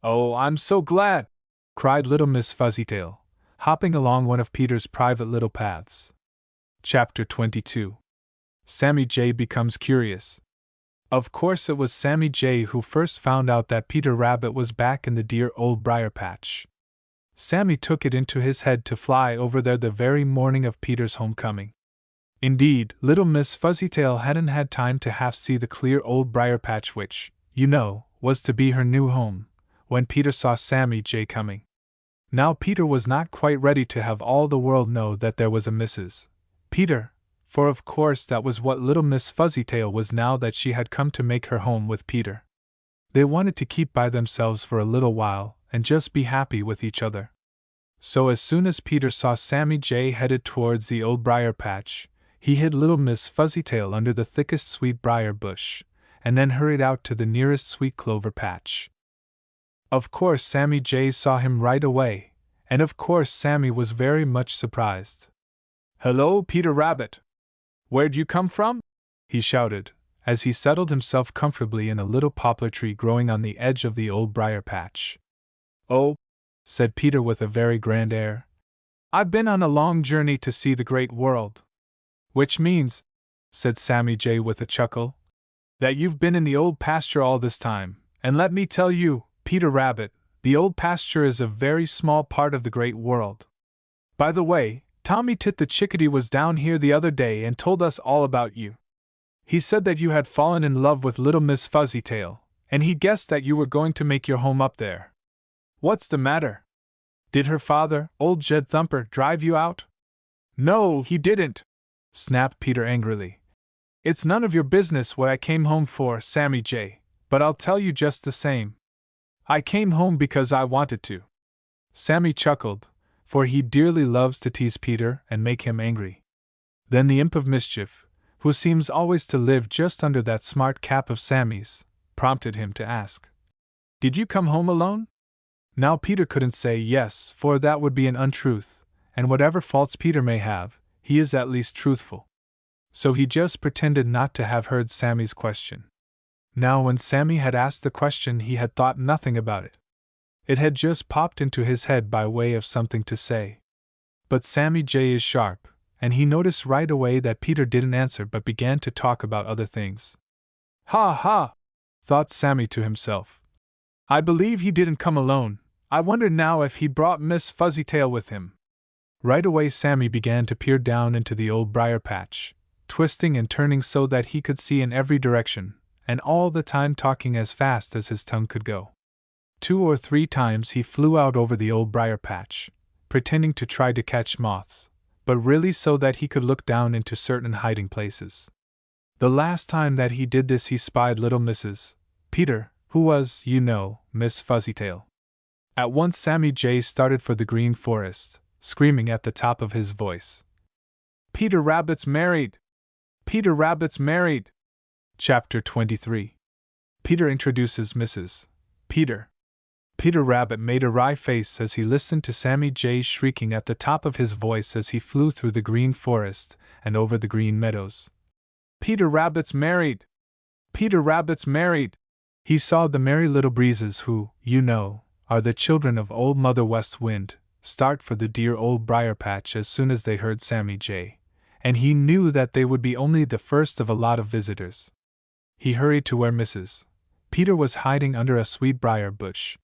"Oh, I'm so glad!" cried Little Miss Fuzzytail, hopping along one of Peter's private little paths. Chapter 22. Sammy Jay becomes curious. Of course it was Sammy Jay who first found out that Peter Rabbit was back in the dear old briar patch. Sammy took it into his head to fly over there the very morning of Peter's homecoming. Indeed, Little Miss Fuzzytail hadn't had time to half see the clear old briar patch which, you know, was to be her new home, when Peter saw Sammy Jay coming. Now Peter was not quite ready to have all the world know that there was a Mrs. Peter, for of course that was what Little Miss Fuzzytail was now that she had come to make her home with Peter. They wanted to keep by themselves for a little while and just be happy with each other. So as soon as Peter saw Sammy Jay headed towards the old briar patch, He hid little Miss Fuzzytail under the thickest sweet briar bush, and then hurried out to the nearest sweet clover patch. Of course Sammy Jay saw him right away, and of course Sammy was very much surprised. "Hello, Peter Rabbit! Where'd you come from?" he shouted, as he settled himself comfortably in a little poplar tree growing on the edge of the old briar patch. "Oh," said Peter with a very grand air, "I've been on a long journey to see the great world." "Which means," said Sammy Jay with a chuckle, "that you've been in the old pasture all this time, and let me tell you, Peter Rabbit, the old pasture is a very small part of the great world. By the way, Tommy Tit the Chickadee was down here the other day and told us all about you. He said that you had fallen in love with little Miss Fuzzytail, and he guessed that you were going to make your home up there. What's the matter? Did her father, old Jed Thumper, drive you out?" "No, he didn't," snapped Peter angrily. "It's none of your business what I came home for, Sammy Jay, but I'll tell you just the same. I came home because I wanted to." Sammy chuckled, for he dearly loves to tease Peter and make him angry. Then the imp of mischief, who seems always to live just under that smart cap of Sammy's, prompted him to ask, "Did you come home alone?" Now Peter couldn't say yes, for that would be an untruth, and whatever faults Peter may have, he is at least truthful. So he just pretended not to have heard Sammy's question. Now when Sammy had asked the question he had thought nothing about it. It had just popped into his head by way of something to say. But Sammy Jay is sharp, and he noticed right away that Peter didn't answer but began to talk about other things. "Ha ha!" thought Sammy to himself. "I believe he didn't come alone. I wonder now if he brought Miss Fuzzytail with him." Right away Sammy began to peer down into the old briar patch, twisting and turning so that he could see in every direction, and all the time talking as fast as his tongue could go. 2 or 3 times he flew out over the old briar patch, pretending to try to catch moths, but really so that he could look down into certain hiding places. The last time that he did this he spied little Mrs. Peter, who was, you know, Miss Fuzzytail. At once Sammy Jay started for the Green Forest, screaming at the top of his voice, "Peter Rabbit's married! Peter Rabbit's married!" Chapter 23. Peter introduces Mrs. Peter. Peter Rabbit made a wry face as he listened to Sammy Jay shrieking at the top of his voice as he flew through the Green Forest and over the Green Meadows. "Peter Rabbit's married! Peter Rabbit's married!" He saw the Merry Little Breezes who, you know, are the children of Old Mother West Wind, start for the dear old briar patch as soon as they heard Sammy Jay, and he knew that they would be only the first of a lot of visitors. He hurried to where Mrs. Peter was hiding under a sweet briar bush.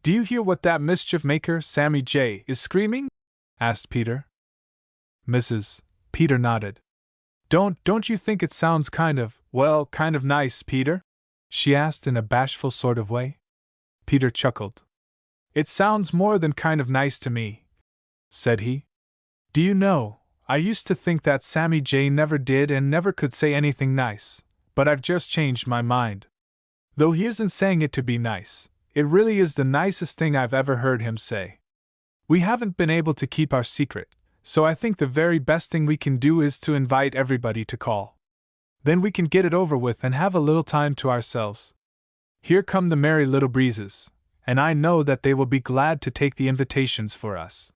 "Do you hear what that mischief maker, Sammy Jay, is screaming?" asked Peter. Mrs. Peter nodded. Don't you think it sounds kind of nice, Peter?" she asked in a bashful sort of way. Peter chuckled. "It sounds more than kind of nice to me," said he. "Do you know, I used to think that Sammy Jay never did and never could say anything nice, but I've just changed my mind. Though he isn't saying it to be nice, it really is the nicest thing I've ever heard him say. We haven't been able to keep our secret, so I think the very best thing we can do is to invite everybody to call. Then we can get it over with and have a little time to ourselves. Here come the Merry Little Breezes, and I know that they will be glad to take the invitations for us."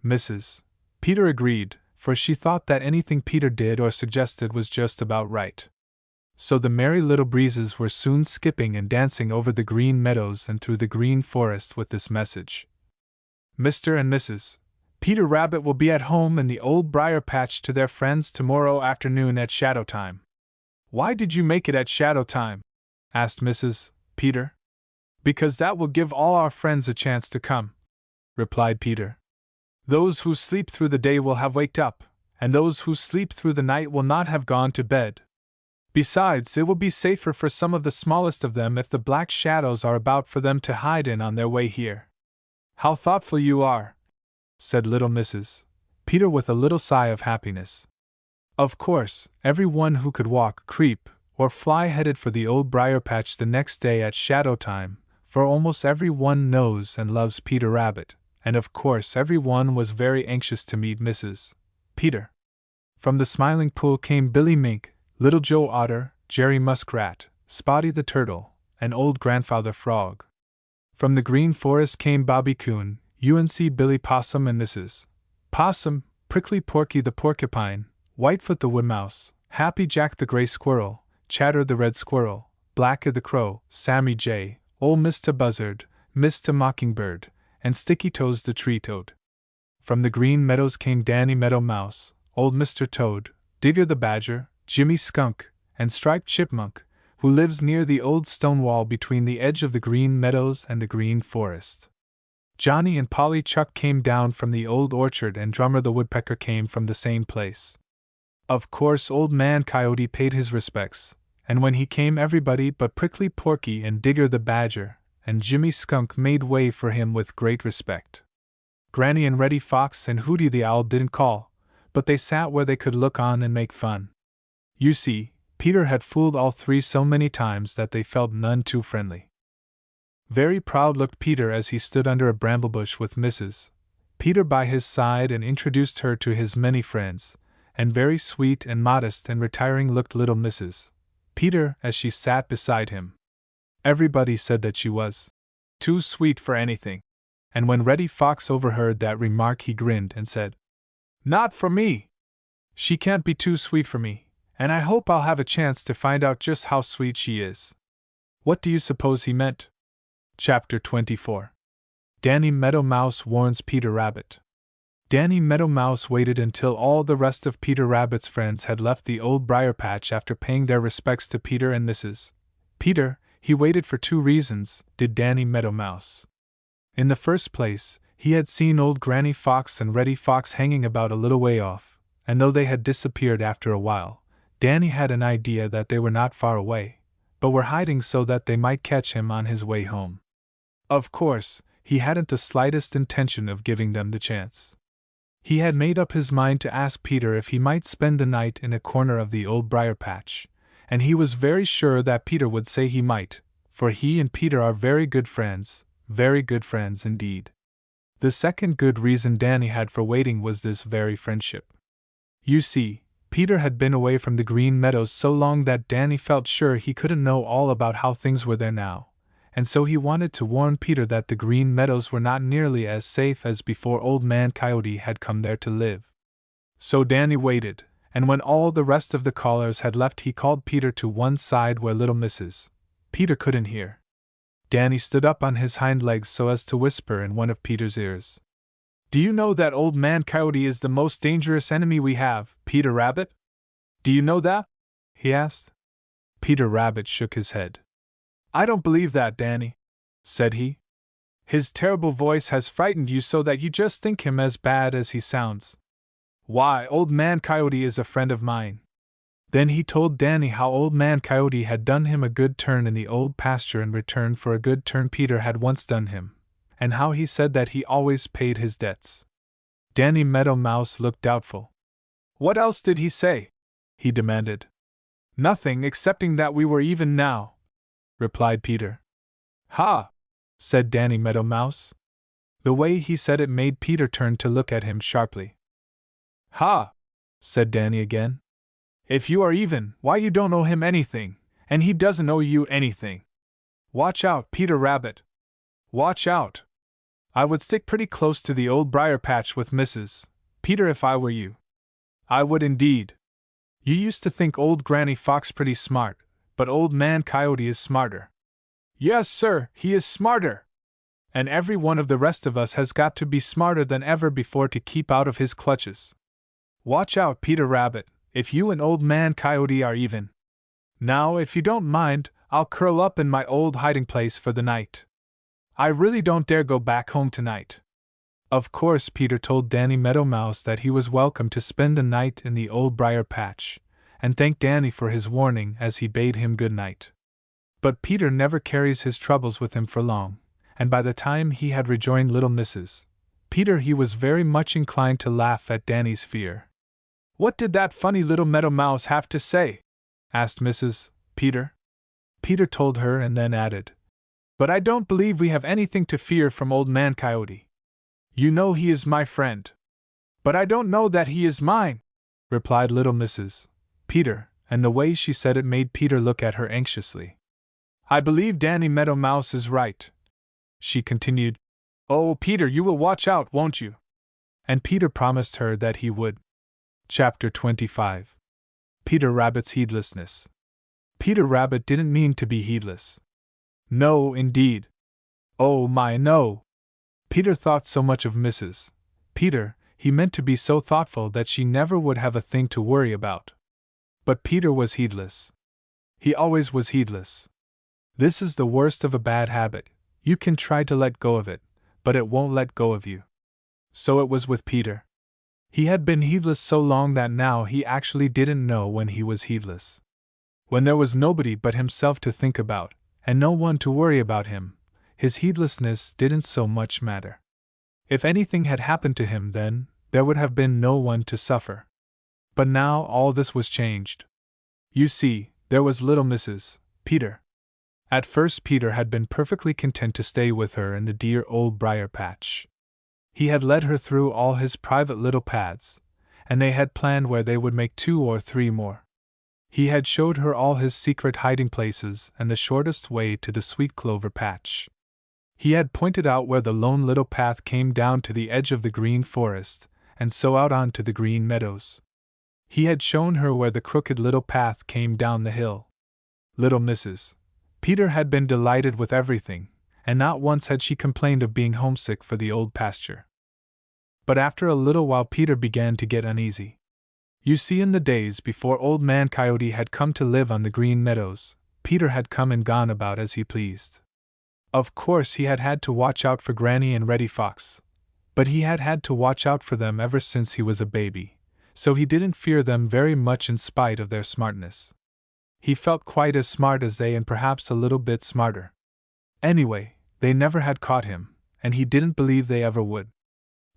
Mrs. Peter agreed, for she thought that anything Peter did or suggested was just about right. So the Merry Little Breezes were soon skipping and dancing over the green meadows and through the Green Forest with this message: "Mr. and Mrs. Peter Rabbit will be at home in the Old Briar Patch to their friends tomorrow afternoon at shadow time." "Why did you make it at shadow time?" asked Mrs. Peter. "Because that will give all our friends a chance to come," replied Peter. "Those who sleep through the day will have waked up, and those who sleep through the night will not have gone to bed. Besides, it will be safer for some of the smallest of them if the black shadows are about for them to hide in on their way here." "How thoughtful you are," said little Mrs. Peter with a little sigh of happiness. Of course, everyone who could walk, creep, or fly headed for the Old Briar Patch the next day at shadow time, for almost everyone knows and loves Peter Rabbit, and of course everyone was very anxious to meet Mrs. Peter. From the Smiling Pool came Billy Mink, Little Joe Otter, Jerry Muskrat, Spotty the Turtle, and Old Grandfather Frog. From the Green Forest came Bobby Coon, UNC Billy Possum and Mrs. Possum, Prickly Porky the Porcupine, Whitefoot the Wood Mouse, Happy Jack the Gray Squirrel, Chatter the Red Squirrel, Blacky the Crow, Sammy Jay, Ol' Mistah Buzzard, Mistah Mockingbird, and Sticky Toes the Tree Toad. From the Green Meadows came Danny Meadow Mouse, Old Mr. Toad, Digger the Badger, Jimmy Skunk, and Striped Chipmunk, who lives near the old stone wall between the edge of the Green Meadows and the Green Forest. Johnny and Polly Chuck came down from the old orchard, and Drummer the Woodpecker came from the same place. Of course, Old Man Coyote paid his respects, and when he came, everybody but Prickly Porky and Digger the Badger and Jimmy Skunk made way for him with great respect. Granny and Reddy Fox and Hooty the Owl didn't call, but they sat where they could look on and make fun. You see, Peter had fooled all three so many times that they felt none too friendly. Very proud looked Peter as he stood under a bramblebush with Mrs. Peter by his side and introduced her to his many friends, and very sweet and modest and retiring looked little Mrs. Peter as she sat beside him. Everybody said that she was too sweet for anything, and when Reddy Fox overheard that remark he grinned and said, "Not for me! She can't be too sweet for me, and I hope I'll have a chance to find out just how sweet she is." What do you suppose he meant? Chapter 24. Danny Meadow Mouse Warns Peter Rabbit. Danny Meadow Mouse waited until all the rest of Peter Rabbit's friends had left the Old Briar Patch after paying their respects to Peter and Mrs. Peter. He waited for two reasons, did Danny Meadow Mouse. In the first place, he had seen old Granny Fox and Reddy Fox hanging about a little way off, and though they had disappeared after a while, Danny had an idea that they were not far away, but were hiding so that they might catch him on his way home. Of course, he hadn't the slightest intention of giving them the chance. He had made up his mind to ask Peter if he might spend the night in a corner of the Old Briar Patch, and he was very sure that Peter would say he might, for he and Peter are very good friends indeed. The second good reason Danny had for waiting was this very friendship. You see, Peter had been away from the Green Meadows so long that Danny felt sure he couldn't know all about how things were there now, and so he wanted to warn Peter that the Green Meadows were not nearly as safe as before Old Man Coyote had come there to live. So Danny waited, and when all the rest of the callers had left he called Peter to one side where little Mrs. Peter couldn't hear. Danny stood up on his hind legs so as to whisper in one of Peter's ears. "Do you know that Old Man Coyote is the most dangerous enemy we have, Peter Rabbit? Do you know that?" he asked. Peter Rabbit shook his head. "I don't believe that, Danny," said he. "His terrible voice has frightened you so that you just think him as bad as he sounds. Why, Old Man Coyote is a friend of mine." Then he told Danny how Old Man Coyote had done him a good turn in the old pasture in return for a good turn Peter had once done him, and how he said that he always paid his debts. Danny Meadow Mouse looked doubtful. "What else did he say?" he demanded. "Nothing excepting that we were even now," replied Peter. "Ha!" said Danny Meadow Mouse. The way he said it made Peter turn to look at him sharply. "Ha!" said Danny again. "If you are even, why you don't owe him anything, and he doesn't owe you anything. Watch out, Peter Rabbit. Watch out. I would stick pretty close to the Old Briar Patch with Mrs. Peter if I were you. I would indeed. You used to think old Granny Fox pretty smart, but Old Man Coyote is smarter. Yes, sir, he is smarter. And every one of the rest of us has got to be smarter than ever before to keep out of his clutches. Watch out, Peter Rabbit, if you and Old Man Coyote are even. Now, if you don't mind, I'll curl up in my old hiding place for the night. I really don't dare go back home tonight." Of course, Peter told Danny Meadow Mouse that he was welcome to spend the night in the Old Briar Patch, and thanked Danny for his warning as he bade him good night. But Peter never carries his troubles with him for long, and by the time he had rejoined little Mrs. Peter he was very much inclined to laugh at Danny's fear. "What did that funny little Meadow Mouse have to say?" asked Mrs. Peter. Peter told her and then added, "But I don't believe we have anything to fear from Old Man Coyote. You know he is my friend. But I don't know that he is mine. replied little Mrs. Peter, and the way she said it made Peter look at her anxiously. I believe Danny Meadow Mouse is right, she continued. Oh, Peter, you will watch out, won't you? And Peter promised her that he would. Chapter 25. Peter Rabbit's Heedlessness. Peter Rabbit didn't mean to be heedless. No, indeed. Oh my, no! Peter thought so much of Mrs. Peter, he meant to be so thoughtful that she never would have a thing to worry about. But Peter was heedless. He always was heedless. This is the worst of a bad habit. You can try to let go of it, but it won't let go of you. So it was with Peter. He had been heedless so long that now he actually didn't know when he was heedless. When there was nobody but himself to think about, and no one to worry about him, his heedlessness didn't so much matter. If anything had happened to him then, there would have been no one to suffer. But now all this was changed. You see, there was little Mrs. Peter. At first Peter had been perfectly content to stay with her in the dear old briar patch. He had led her through all his private little paths, and they had planned where they would make 2 or 3 more. He had showed her all his secret hiding places and the shortest way to the sweet clover patch. He had pointed out where the lone little path came down to the edge of the green forest, and so out onto the green meadows. He had shown her where the crooked little path came down the hill. Little Mrs. Peter had been delighted with everything, and not once had she complained of being homesick for the old pasture. But after a little while Peter began to get uneasy. You see, in the days before Old Man Coyote had come to live on the Green Meadows, Peter had come and gone about as he pleased. Of course he had had to watch out for Granny and Reddy Fox, but he had had to watch out for them ever since he was a baby, so he didn't fear them very much in spite of their smartness. He felt quite as smart as they and perhaps a little bit smarter. Anyway, they never had caught him, and he didn't believe they ever would.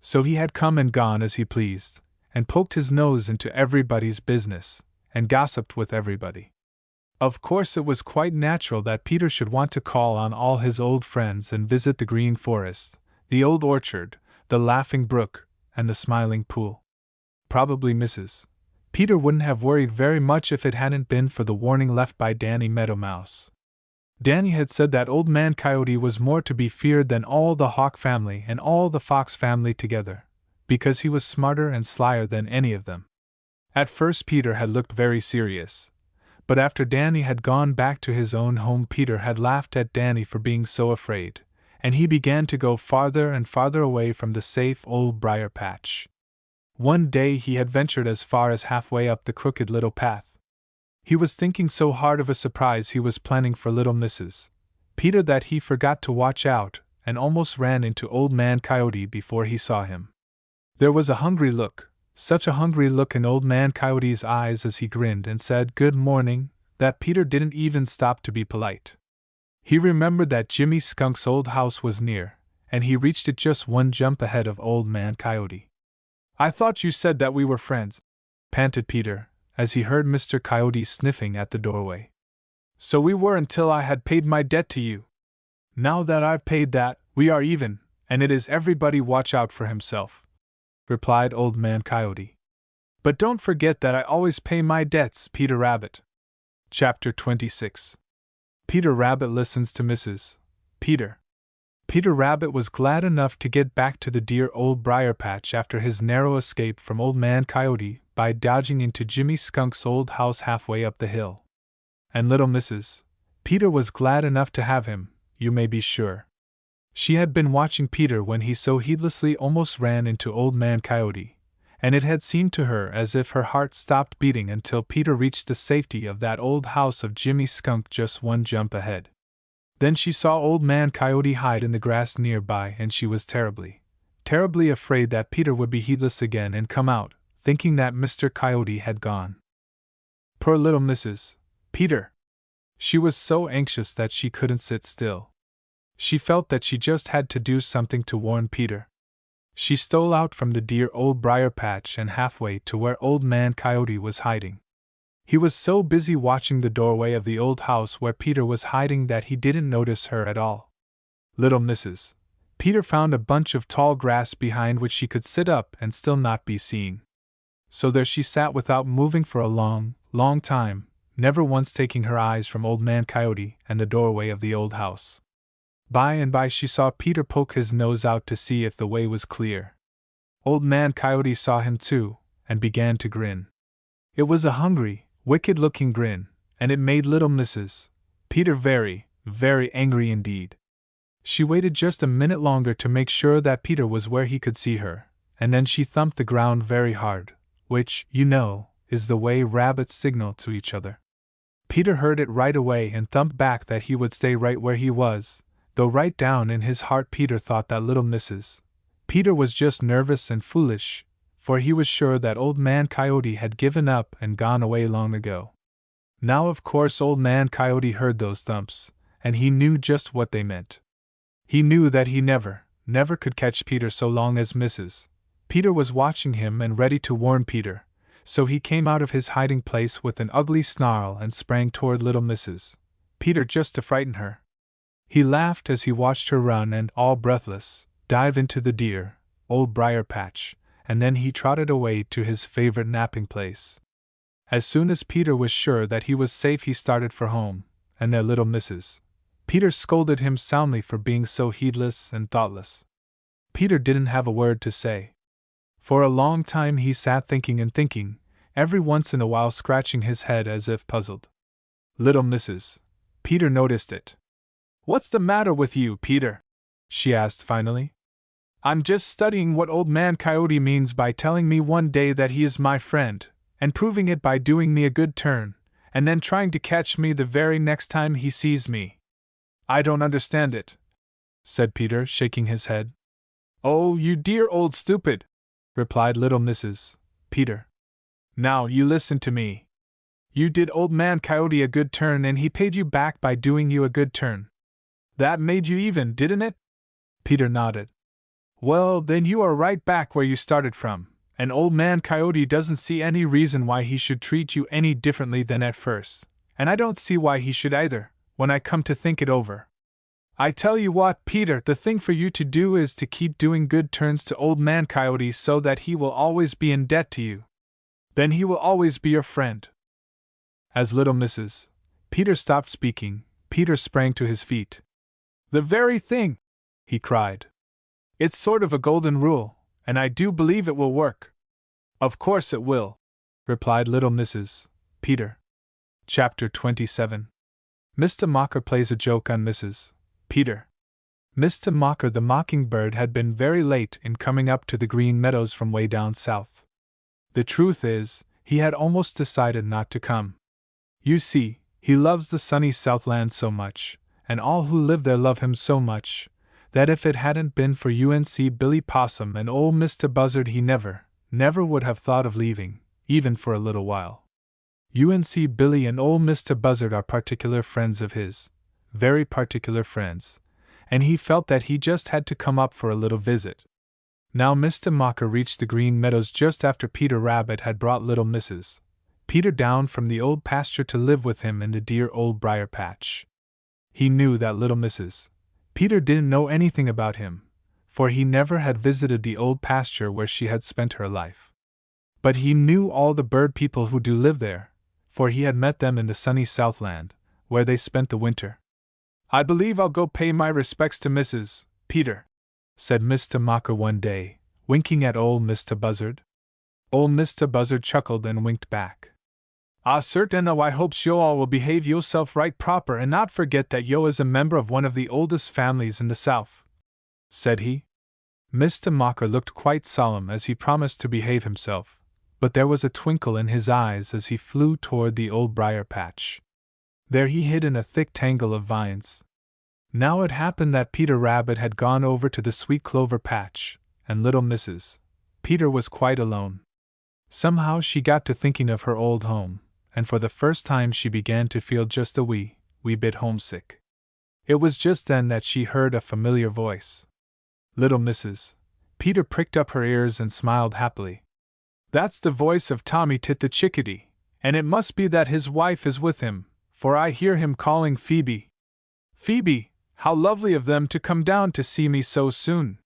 So he had come and gone as he pleased, and poked his nose into everybody's business, and gossiped with everybody. Of course it was quite natural that Peter should want to call on all his old friends and visit the green forest, the old orchard, the laughing brook, and the smiling pool. Probably Mrs. Peter wouldn't have worried very much if it hadn't been for the warning left by Danny Meadow Mouse. Danny had said that Old Man Coyote was more to be feared than all the Hawk family and all the Fox family together, because he was smarter and slyer than any of them. At first Peter had looked very serious, but after Danny had gone back to his own home Peter had laughed at Danny for being so afraid, and he began to go farther and farther away from the safe old briar patch. One day he had ventured as far as halfway up the crooked little path. He was thinking so hard of a surprise he was planning for little Mrs. Peter that he forgot to watch out and almost ran into Old Man Coyote before he saw him. There was a hungry look, such a hungry look in Old Man Coyote's eyes as he grinned and said "Good morning," that Peter didn't even stop to be polite. He remembered that Jimmy Skunk's old house was near, and he reached it just one jump ahead of Old Man Coyote. "I thought you said that we were friends," panted Peter, as he heard Mr. Coyote sniffing at the doorway. "So we were until I had paid my debt to you. Now that I've paid that, we are even, and it is everybody watch out for himself," replied Old Man Coyote. "But don't forget that I always pay my debts, Peter Rabbit." Chapter 26. Peter Rabbit listens to Mrs. Peter. Peter Rabbit was glad enough to get back to the dear old briar patch after his narrow escape from Old Man Coyote by dodging into Jimmy Skunk's old house halfway up the hill. And little Mrs. Peter was glad enough to have him, you may be sure. She had been watching Peter when he so heedlessly almost ran into Old Man Coyote, and it had seemed to her as if her heart stopped beating until Peter reached the safety of that old house of Jimmy Skunk just one jump ahead. Then she saw Old Man Coyote hide in the grass nearby, and she was terribly, terribly afraid that Peter would be heedless again and come out, thinking that Mr. Coyote had gone. Poor little Mrs. Peter! She was so anxious that she couldn't sit still. She felt that she just had to do something to warn Peter. She stole out from the dear old briar patch and halfway to where Old Man Coyote was hiding. He was so busy watching the doorway of the old house where Peter was hiding that he didn't notice her at all. Little Mrs. Peter found a bunch of tall grass behind which she could sit up and still not be seen. So there she sat without moving for a long, long time, never once taking her eyes from Old Man Coyote and the doorway of the old house. By and by she saw Peter poke his nose out to see if the way was clear. Old Man Coyote saw him too, and began to grin. It was a hungry, wicked-looking grin, and it made little Mrs. Peter very, very angry indeed. She waited just a minute longer to make sure that Peter was where he could see her, and then she thumped the ground very hard, which, you know, is the way rabbits signal to each other. Peter heard it right away and thumped back that he would stay right where he was, though right down in his heart Peter thought that little Mrs. Peter was just nervous and foolish, for he was sure that Old Man Coyote had given up and gone away long ago. Now of course Old Man Coyote heard those thumps, and he knew just what they meant. He knew that he never could catch Peter so long as Mrs. Peter was watching him and ready to warn Peter, so he came out of his hiding place with an ugly snarl and sprang toward little Mrs. Peter just to frighten her. He laughed as he watched her run and, all breathless, dive into the dear, old briar patch, and then he trotted away to his favorite napping place. As soon as Peter was sure that he was safe he started for home, and there little Mrs. Peter scolded him soundly for being so heedless and thoughtless. Peter didn't have a word to say. For a long time he sat thinking and thinking, every once in a while scratching his head as if puzzled. Little Mrs. Peter noticed it. "What's the matter with you, Peter?" she asked finally. "I'm just studying what Old Man Coyote means by telling me one day that he is my friend, and proving it by doing me a good turn, and then trying to catch me the very next time he sees me. I don't understand it," said Peter, shaking his head. "Oh, you dear old stupid," replied little Mrs. Peter. "Now you listen to me. You did Old Man Coyote a good turn and he paid you back by doing you a good turn. That made you even, didn't it?" Peter nodded. "Well, then you are right back where you started from, and Old Man Coyote doesn't see any reason why he should treat you any differently than at first, and I don't see why he should either, when I come to think it over. I tell you what, Peter, the thing for you to do is to keep doing good turns to Old Man Coyote so that he will always be in debt to you. Then he will always be your friend." As little Mrs. Peter stopped speaking, Peter sprang to his feet. "The very thing!" he cried. "It's sort of a golden rule, and I do believe it will work." "Of course it will," replied little Mrs. Peter. Chapter 27. Mr. Mocker Plays a Joke on Mrs. Peter. Mr. Mocker the Mockingbird had been very late in coming up to the Green Meadows from way down south. The truth is, he had almost decided not to come. You see, he loves the sunny Southland so much, and all who live there love him so much, that if it hadn't been for UNC Billy Possum and old Mr. Buzzard he never would have thought of leaving, even for a little while. UNC Billy and old Mr. Buzzard are particular friends of his, very particular friends, and he felt that he just had to come up for a little visit. Now Mr. Mocker reached the Green Meadows just after Peter Rabbit had brought little Mrs. Peter down from the old pasture to live with him in the dear old briar patch. He knew that little Mrs. Peter didn't know anything about him, for he never had visited the old pasture where she had spent her life. But he knew all the bird people who do live there, for he had met them in the sunny Southland, where they spent the winter. "I believe I'll go pay my respects to Mrs. Peter," said Mr. Mocker one day, winking at old Mr. Buzzard. Old Mr. Buzzard chuckled and winked back. "Ah, certain, I hopes yo' all will behave yo'self right proper and not forget that yo' is a member of one of the oldest families in the South," said he. Mr. Mocker looked quite solemn as he promised to behave himself, but there was a twinkle in his eyes as he flew toward the old briar patch. There he hid in a thick tangle of vines. Now it happened that Peter Rabbit had gone over to the sweet clover patch, and little Mrs. Peter was quite alone. Somehow she got to thinking of her old home, and for the first time she began to feel just a wee bit homesick. It was just then that she heard a familiar voice. Little Mrs. Peter pricked up her ears and smiled happily. "That's the voice of Tommy Tit the Chickadee, and it must be that his wife is with him, for I hear him calling Phoebe. Phoebe, how lovely of them to come down to see me so soon."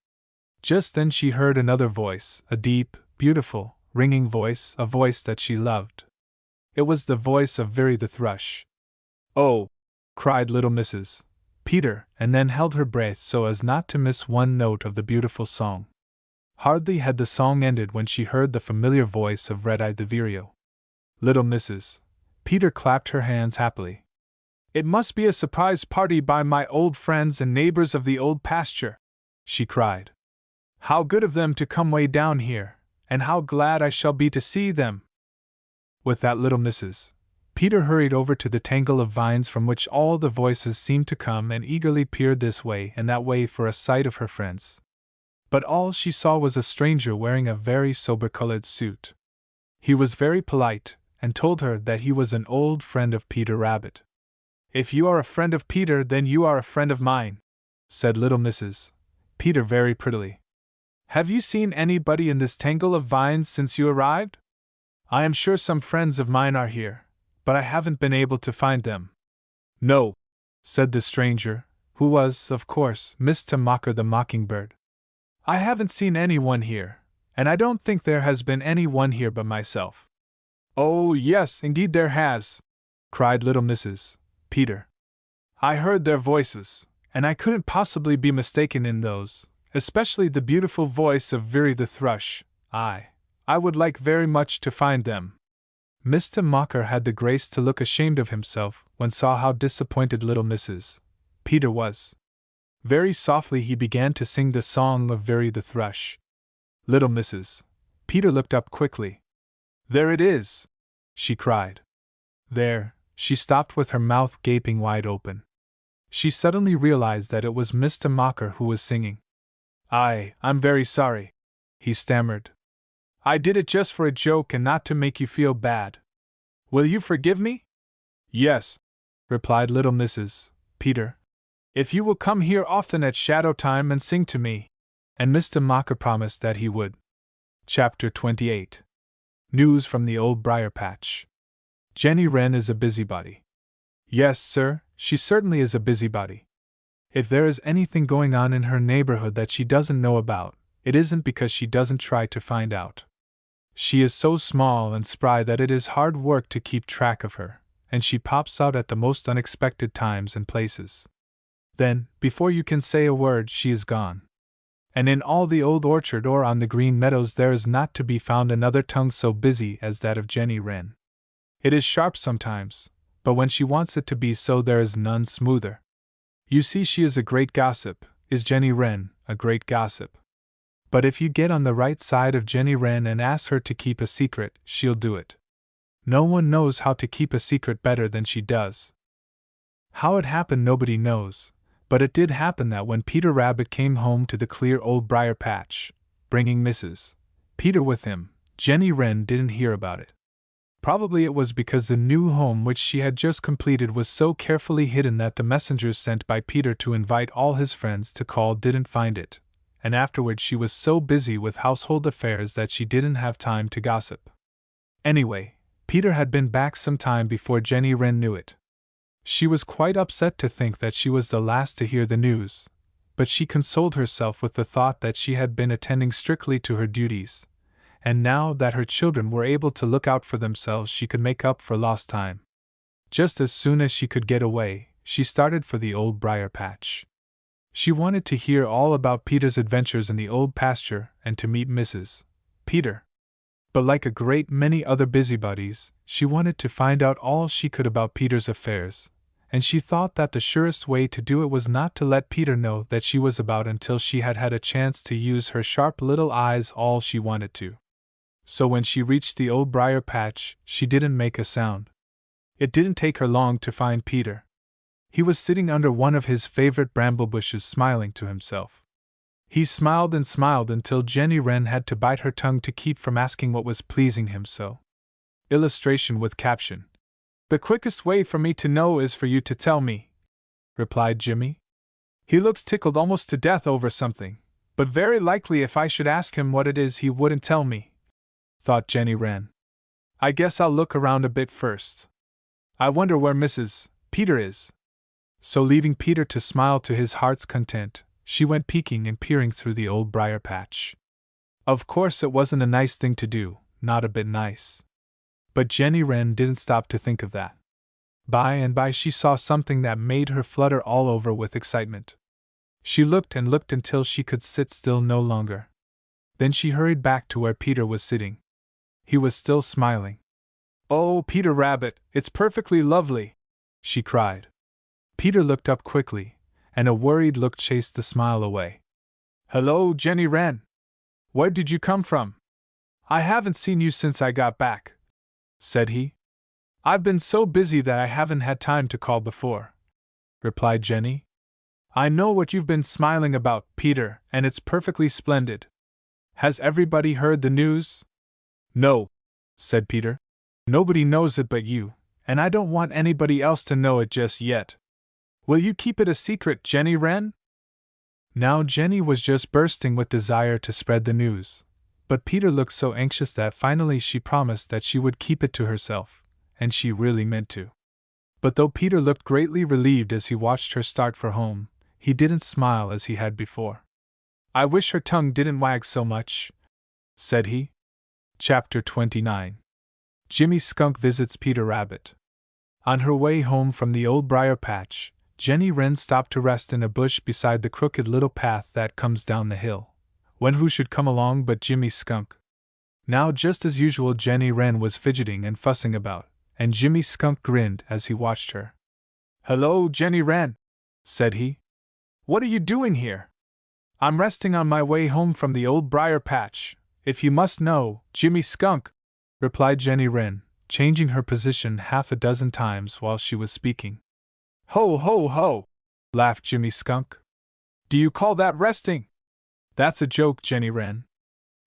Just then she heard another voice, a deep, beautiful, ringing voice, a voice that she loved. It was the voice of Veery the thrush. "Oh!" cried little Mrs. Peter, and then held her breath so as not to miss one note of the beautiful song. Hardly had the song ended when she heard the familiar voice of Red-Eye the Vireo. Little Mrs. Peter clapped her hands happily. "It must be a surprise party by my old friends and neighbors of the old pasture," she cried. "How good of them to come way down here, and how glad I shall be to see them." With that, little Mrs. Peter hurried over to the tangle of vines from which all the voices seemed to come and eagerly peered this way and that way for a sight of her friends. But all she saw was a stranger wearing a very sober-colored suit. He was very polite, and told her that he was an old friend of Peter Rabbit. "If you are a friend of Peter, then you are a friend of mine," said little Mrs. Peter very prettily. "Have you seen anybody in this tangle of vines since you arrived? I am sure some friends of mine are here, but I haven't been able to find them." "No," said the stranger, who was, of course, Mr. Mocker the Mockingbird. "I haven't seen anyone here, and I don't think there has been anyone here but myself." "Oh, yes, indeed there has!" cried little Mrs. Peter. "I heard their voices, and I couldn't possibly be mistaken in those, especially the beautiful voice of Veery the thrush. I would like very much to find them." Mr. Mocker had the grace to look ashamed of himself when saw how disappointed little Mrs. Peter was. Very softly he began to sing the song of Veery the thrush. Little Mrs. Peter looked up quickly. "There it is!" she cried. There, she stopped with her mouth gaping wide open. She suddenly realized that it was Mr. Mocker who was singing. I'm very sorry," he stammered. "I did it just for a joke and not to make you feel bad. Will you forgive me?" "Yes," replied little Mrs. Peter. "If you will come here often at shadow time and sing to me." And Mr. Mocker promised that he would. Chapter 28. News from the Old Briar Patch. Jenny Wren is a busybody. Yes, sir, she certainly is a busybody. If there is anything going on in her neighborhood that she doesn't know about, it isn't because she doesn't try to find out. She is so small and spry that it is hard work to keep track of her, and she pops out at the most unexpected times and places. Then, before you can say a word, she is gone. And in all the old orchard or on the green meadows there is not to be found another tongue so busy as that of Jenny Wren. It is sharp sometimes, but when she wants it to be so there is none smoother. You see, she is a great gossip, is Jenny Wren, a great gossip. But if you get on the right side of Jenny Wren and ask her to keep a secret, she'll do it. No one knows how to keep a secret better than she does. How it happened nobody knows, but it did happen that when Peter Rabbit came home to the clear old briar patch, bringing Mrs. Peter with him, Jenny Wren didn't hear about it. Probably it was because the new home which she had just completed was so carefully hidden that the messengers sent by Peter to invite all his friends to call didn't find it, and afterward she was so busy with household affairs that she didn't have time to gossip. Anyway, Peter had been back some time before Jenny Wren knew it. She was quite upset to think that she was the last to hear the news, but she consoled herself with the thought that she had been attending strictly to her duties, and now that her children were able to look out for themselves she could make up for lost time. Just as soon as she could get away, she started for the old briar patch. She wanted to hear all about Peter's adventures in the old pasture and to meet Mrs. Peter. But like a great many other busybodies, she wanted to find out all she could about Peter's affairs, and she thought that the surest way to do it was not to let Peter know that she was about until she had had a chance to use her sharp little eyes all she wanted to. So when she reached the old briar patch, she didn't make a sound. It didn't take her long to find Peter. He was sitting under one of his favorite bramble bushes smiling to himself. He smiled and smiled until Jenny Wren had to bite her tongue to keep from asking what was pleasing him so. Illustration with caption. "The quickest way for me to know is for you to tell me," replied Jimmy. "He looks tickled almost to death over something, but very likely if I should ask him what it is he wouldn't tell me," thought Jenny Wren. "I guess I'll look around a bit first. I wonder where Mrs. Peter is." So leaving Peter to smile to his heart's content, she went peeking and peering through the old briar patch. Of course it wasn't a nice thing to do, not a bit nice. But Jenny Wren didn't stop to think of that. By and by she saw something that made her flutter all over with excitement. She looked and looked until she could sit still no longer. Then she hurried back to where Peter was sitting. He was still smiling. "Oh, Peter Rabbit, it's perfectly lovely!" she cried. Peter looked up quickly, and a worried look chased the smile away. "Hello, Jenny Wren! Where did you come from? I haven't seen you since I got back," said he. "I've been so busy that I haven't had time to call before," replied Jenny. "I know what you've been smiling about, Peter, and it's perfectly splendid. Has everybody heard the news?" "No," said Peter. "Nobody knows it but you, and I don't want anybody else to know it just yet. Will you keep it a secret, Jenny Wren?" Now Jenny was just bursting with desire to spread the news, but Peter looked so anxious that finally she promised that she would keep it to herself, and she really meant to. But though Peter looked greatly relieved as he watched her start for home, he didn't smile as he had before. "I wish her tongue didn't wag so much," said he. Chapter 29. Jimmy Skunk Visits Peter Rabbit. On her way home from the Old Briar Patch, Jenny Wren stopped to rest in a bush beside the crooked little path that comes down the hill, when who should come along but Jimmy Skunk. Now just as usual Jenny Wren was fidgeting and fussing about, and Jimmy Skunk grinned as he watched her. "Hello, Jenny Wren," said he. "What are you doing here?" "I'm resting on my way home from the Old Briar Patch, if you must know, Jimmy Skunk," replied Jenny Wren, changing her position half a dozen times while she was speaking. "Ho, ho, ho!" laughed Jimmy Skunk. "Do you call that resting?" "That's a joke, Jenny Wren."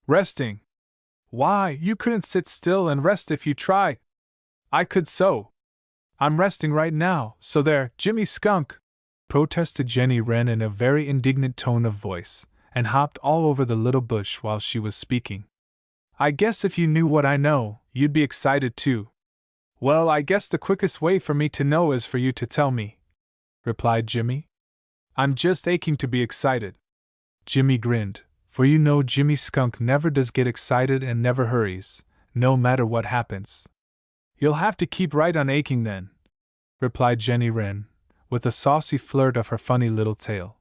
"Resting? Why, you couldn't sit still and rest if you tried." "I could so. I'm resting right now, so there, Jimmy Skunk!" protested Jenny Wren in a very indignant tone of voice, and hopped all over the little bush while she was speaking. "I guess if you knew what I know, you'd be excited too." "Well, I guess the quickest way for me to know is for you to tell me," replied Jimmy. "I'm just aching to be excited." Jimmy grinned, for you know Jimmy Skunk never does get excited and never hurries, no matter what happens. "You'll have to keep right on aching then," replied Jenny Wren, with a saucy flirt of her funny little tail.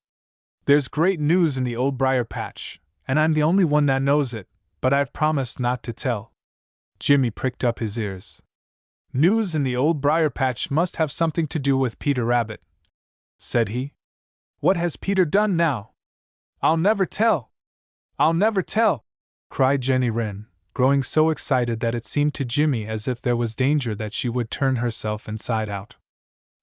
"There's great news in the Old Briar Patch, and I'm the only one that knows it, but I've promised not to tell." Jimmy pricked up his ears. "News in the Old Briar Patch must have something to do with Peter Rabbit," said he. "What has Peter done now?" "I'll never tell! I'll never tell!" cried Jenny Wren, growing so excited that it seemed to Jimmy as if there was danger that she would turn herself inside out.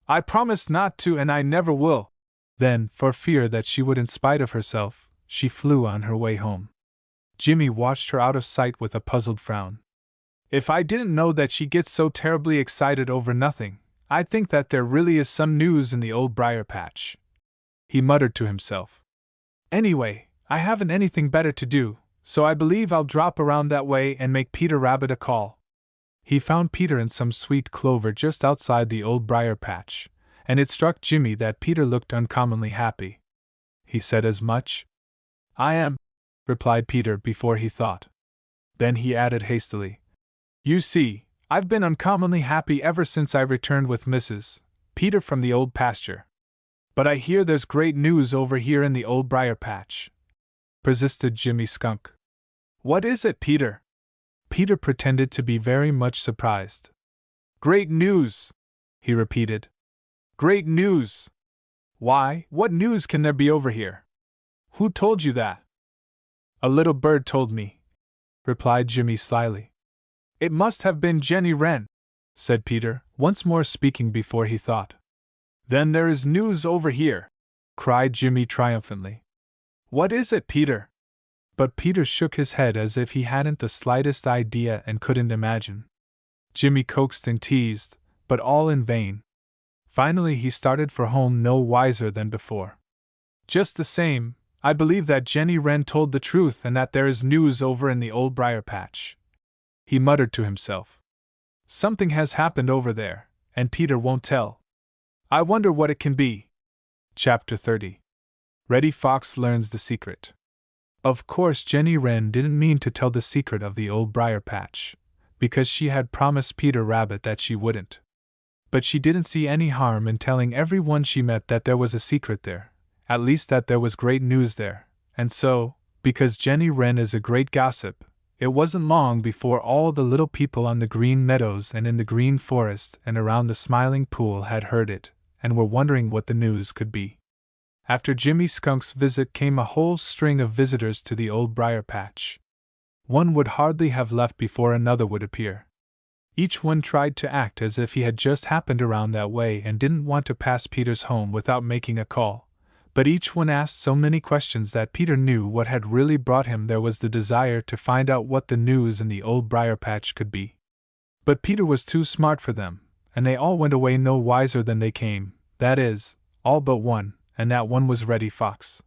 "I promised not to, and I never will." Then, for fear that she would in spite of herself, she flew on her way home. Jimmy watched her out of sight with a puzzled frown. "If I didn't know that she gets so terribly excited over nothing, I'd think that there really is some news in the Old Briar Patch," he muttered to himself. "Anyway, I haven't anything better to do, so I believe I'll drop around that way and make Peter Rabbit a call." He found Peter in some sweet clover just outside the Old Briar Patch, and it struck Jimmy that Peter looked uncommonly happy. He said as much. "I am," replied Peter before he thought. Then he added hastily, "You see, I've been uncommonly happy ever since I returned with Mrs. Peter from the old pasture. But I hear there's great news over here in the Old Briar Patch," persisted Jimmy Skunk. "What is it, Peter?" Peter pretended to be very much surprised. "Great news!" he repeated. "Great news! Why, what news can there be over here? Who told you that?" "A little bird told me," replied Jimmy slyly. "It must have been Jenny Wren," said Peter, once more speaking before he thought. "Then there is news over here!" cried Jimmy triumphantly. "What is it, Peter?" But Peter shook his head as if he hadn't the slightest idea and couldn't imagine. Jimmy coaxed and teased, but all in vain. Finally he started for home no wiser than before. "Just the same, I believe that Jenny Wren told the truth and that there is news over in the Old Briar Patch," he muttered to himself. "Something has happened over there, and Peter won't tell. I wonder what it can be." Chapter 30. Reddy Fox Learns the Secret. Of course, Jenny Wren didn't mean to tell the secret of the Old Briar Patch, because she had promised Peter Rabbit that she wouldn't. But she didn't see any harm in telling everyone she met that there was a secret there, at least that there was great news there, and so, because Jenny Wren is a great gossip, it wasn't long before all the little people on the Green Meadows and in the Green Forest and around the Smiling Pool had heard it, and were wondering what the news could be. After Jimmy Skunk's visit came a whole string of visitors to the Old Briar Patch. One would hardly have left before another would appear. Each one tried to act as if he had just happened around that way and didn't want to pass Peter's home without making a call, but each one asked so many questions that Peter knew what had really brought him there was the desire to find out what the news in the Old Briar Patch could be. But Peter was too smart for them, and they all went away no wiser than they came, that is, all but one, and that one was Reddy Fox.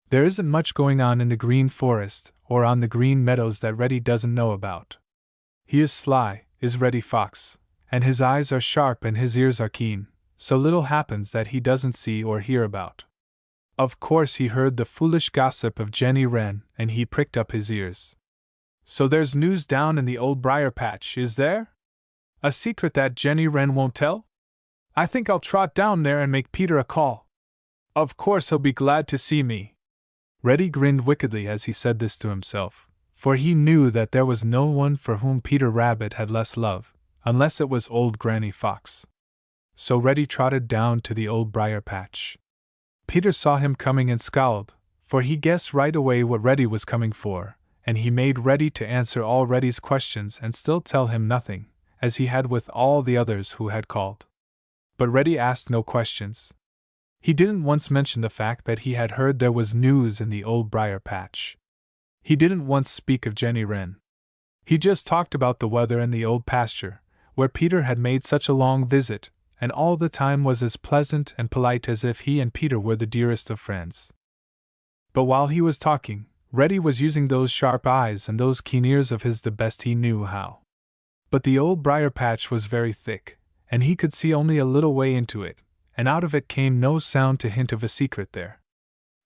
There isn't much going on in the Green Forest or on the Green Meadows that Reddy doesn't know about. He is sly, is Reddy Fox, and his eyes are sharp and his ears are keen, so little happens that he doesn't see or hear about. Of course he heard the foolish gossip of Jenny Wren, and he pricked up his ears. So there's news down in the Old Briar Patch, is there? A secret that Jenny Wren won't tell? I think I'll trot down there and make Peter a call. Of course he'll be glad to see me. Reddy grinned wickedly as he said this to himself, for he knew that there was no one for whom Peter Rabbit had less love, unless it was old Granny Fox. So Reddy trotted down to the Old Briar Patch. Peter saw him coming and scowled, for he guessed right away what Reddy was coming for, and he made ready to answer all Reddy's questions and still tell him nothing, as he had with all the others who had called. But Reddy asked no questions. He didn't once mention the fact that he had heard there was news in the Old Briar Patch. He didn't once speak of Jenny Wren. He just talked about the weather and the old pasture, where Peter had made such a long visit, and all the time was as pleasant and polite as if he and Peter were the dearest of friends. But while he was talking, Reddy was using those sharp eyes and those keen ears of his the best he knew how. But the Old Briar Patch was very thick, and he could see only a little way into it, and out of it came no sound to hint of a secret there.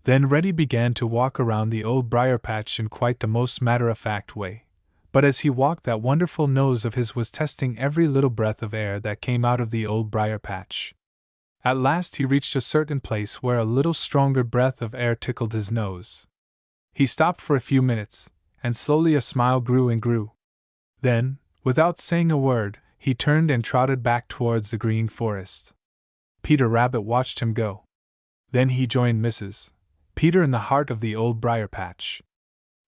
Then Reddy began to walk around the Old Briar Patch in quite the most matter-of-fact way. But as he walked, that wonderful nose of his was testing every little breath of air that came out of the Old Briar Patch. At last he reached a certain place where a little stronger breath of air tickled his nose. He stopped for a few minutes, and slowly a smile grew and grew. Then, without saying a word, he turned and trotted back towards the Green Forest. Peter Rabbit watched him go. Then he joined Mrs. Peter in the heart of the Old Briar Patch.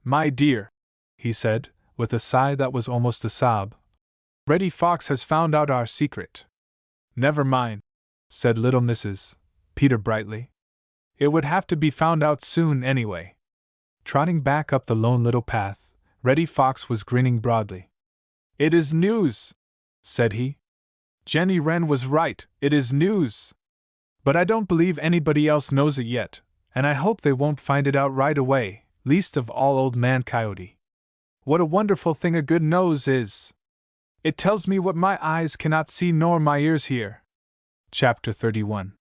"My dear," he said, with a sigh that was almost a sob, "Reddy Fox has found out our secret." "Never mind," said little Mrs. Peter brightly. "It would have to be found out soon anyway." Trotting back up the lone little path, Reddy Fox was grinning broadly. "It is news," said he. "Jenny Wren was right, it is news. But I don't believe anybody else knows it yet, and I hope they won't find it out right away, least of all Old Man Coyote. What a wonderful thing a good nose is! It tells me what my eyes cannot see nor my ears hear." Chapter 31.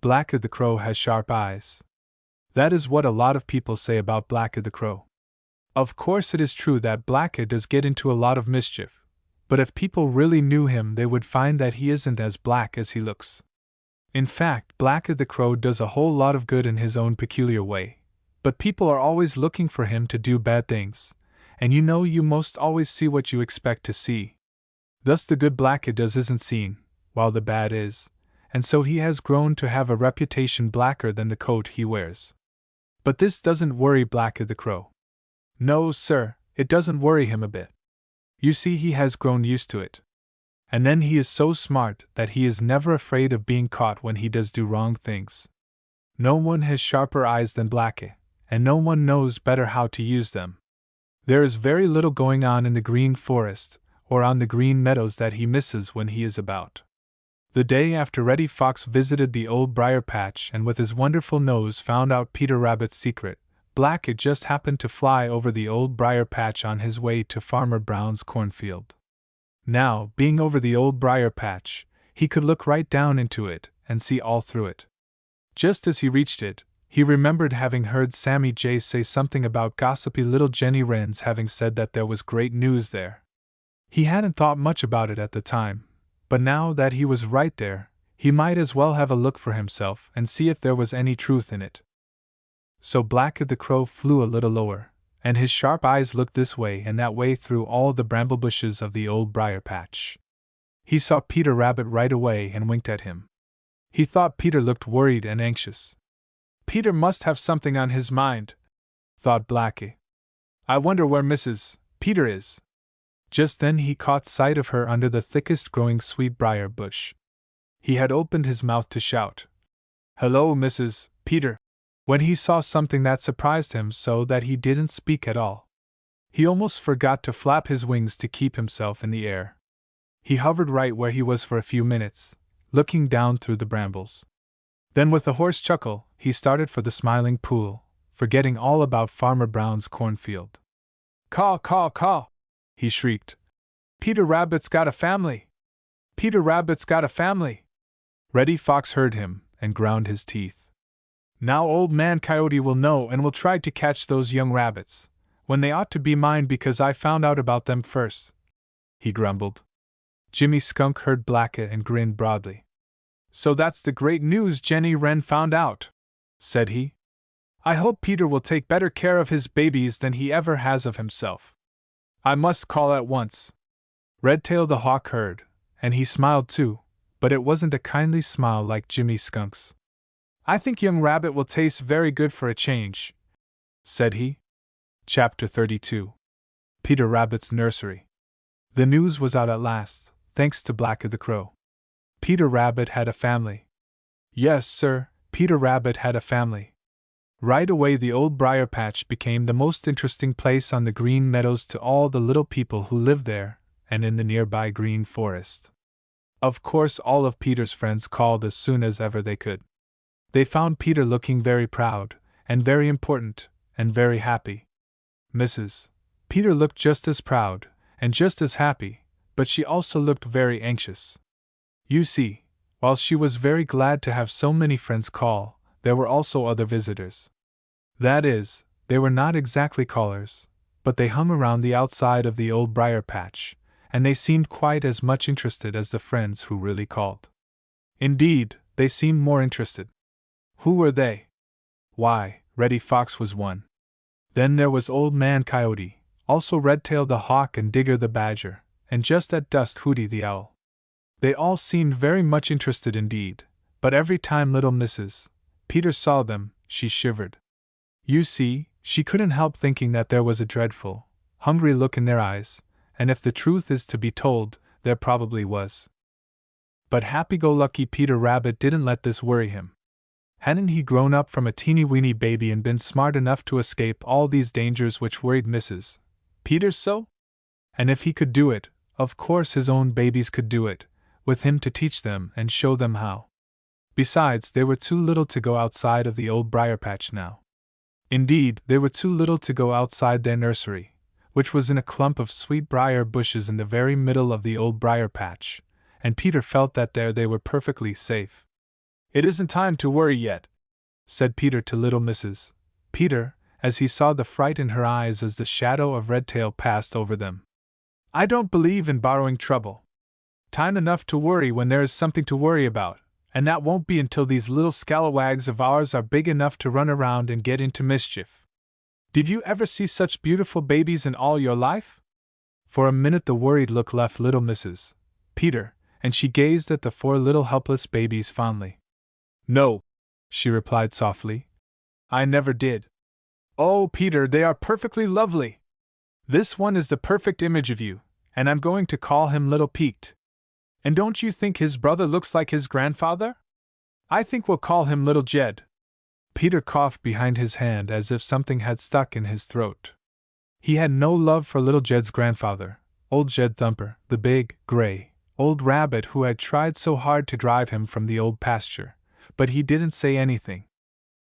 Blacky the Crow has sharp eyes. That is what a lot of people say about Blacky the Crow. Of course it is true that Blacky does get into a lot of mischief, but if people really knew him they would find that he isn't as black as he looks. In fact, Blacky the Crow does a whole lot of good in his own peculiar way, but people are always looking for him to do bad things, and you know you most always see what you expect to see. Thus the good Blacky does isn't seen, while the bad is, and so he has grown to have a reputation blacker than the coat he wears. But this doesn't worry Blacky the Crow. No, sir, it doesn't worry him a bit. You see, he has grown used to it. And then he is so smart that he is never afraid of being caught when he does do wrong things. No one has sharper eyes than Blacky, and no one knows better how to use them. There is very little going on in the Green Forest or on the Green Meadows that he misses when he is about. The day after Reddy Fox visited the Old Briar Patch and with his wonderful nose found out Peter Rabbit's secret, Blacky just happened to fly over the Old Briar Patch on his way to Farmer Brown's cornfield. Now, being over the Old Briar Patch, he could look right down into it and see all through it. Just as he reached it, He remembered having heard Sammy Jay say something about gossipy little Jenny Wren's having said that there was great news there. He hadn't thought much about it at the time, but now that he was right there, he might as well have a look for himself and see if there was any truth in it. So Blacky the Crow flew a little lower, and his sharp eyes looked this way and that way through all the bramble bushes of the old briar patch. He saw Peter Rabbit right away and winked at him. He thought Peter looked worried and anxious. Peter must have something on his mind, thought Blacky. I wonder where Mrs. Peter is. Just then he caught sight of her under the thickest growing sweetbriar bush. He had opened his mouth to shout, "Hello, Mrs. Peter," when he saw something that surprised him so that he didn't speak at all. He almost forgot to flap his wings to keep himself in the air. He hovered right where he was for a few minutes, looking down through the brambles. Then with a hoarse chuckle, he started for the Smiling Pool, forgetting all about Farmer Brown's cornfield. "Caw, caw, caw!" he shrieked. "Peter Rabbit's got a family! Peter Rabbit's got a family!" Reddy Fox heard him and ground his teeth. "Now Old Man Coyote will know and will try to catch those young rabbits, when they ought to be mine because I found out about them first," he grumbled. Jimmy Skunk heard Blacky and grinned broadly. "So that's the great news Jenny Wren found out," said he. "I hope Peter will take better care of his babies than he ever has of himself. I must call at once." Redtail the Hawk heard, and he smiled too, but it wasn't a kindly smile like Jimmy Skunk's. "I think young rabbit will taste very good for a change," said he. Chapter 32. Peter Rabbit's Nursery. The news was out at last, thanks to Blacky the Crow. Peter Rabbit had a family. Yes, sir, Peter Rabbit had a family. Right away the old briar patch became the most interesting place on the Green Meadows to all the little people who lived there and in the nearby Green Forest. Of course all of Peter's friends called as soon as ever they could. They found Peter looking very proud, and very important, and very happy. Mrs. Peter looked just as proud, and just as happy, but she also looked very anxious. You see, while she was very glad to have so many friends call, there were also other visitors. That is, they were not exactly callers, but they hung around the outside of the old briar patch, and they seemed quite as much interested as the friends who really called. Indeed, they seemed more interested. Who were they? Why, Reddy Fox was one. Then there was Old Man Coyote, also Redtail the Hawk and Digger the Badger, and just at dusk Hooty the Owl. They all seemed very much interested indeed, but every time little Mrs. Peter saw them, she shivered. You see, she couldn't help thinking that there was a dreadful, hungry look in their eyes, and if the truth is to be told, there probably was. But happy-go-lucky Peter Rabbit didn't let this worry him. Hadn't he grown up from a teeny-weeny baby and been smart enough to escape all these dangers which worried Mrs. Peter so? And if he could do it, of course his own babies could do it, with him to teach them and show them how. Besides, they were too little to go outside of the old briar patch now. Indeed, they were too little to go outside their nursery, which was in a clump of sweet briar bushes in the very middle of the old briar patch, and Peter felt that there they were perfectly safe. "It isn't time to worry yet," said Peter to little Mrs. Peter, as he saw the fright in her eyes as the shadow of Redtail passed over them. "I don't believe in borrowing trouble. Time enough to worry when there is something to worry about, and that won't be until these little scalawags of ours are big enough to run around and get into mischief. Did you ever see such beautiful babies in all your life?" For a minute the worried look left little Mrs. Peter, and she gazed at the 4 little helpless babies fondly. "No," she replied softly. "I never did. Oh, Peter, they are perfectly lovely. This one is the perfect image of you, and I'm going to call him Little Peaked. And don't you think his brother looks like his grandfather? I think we'll call him Little Jed." Peter coughed behind his hand as if something had stuck in his throat. He had no love for Little Jed's grandfather, Old Jed Thumper, the big, gray, old rabbit who had tried so hard to drive him from the old pasture, but he didn't say anything.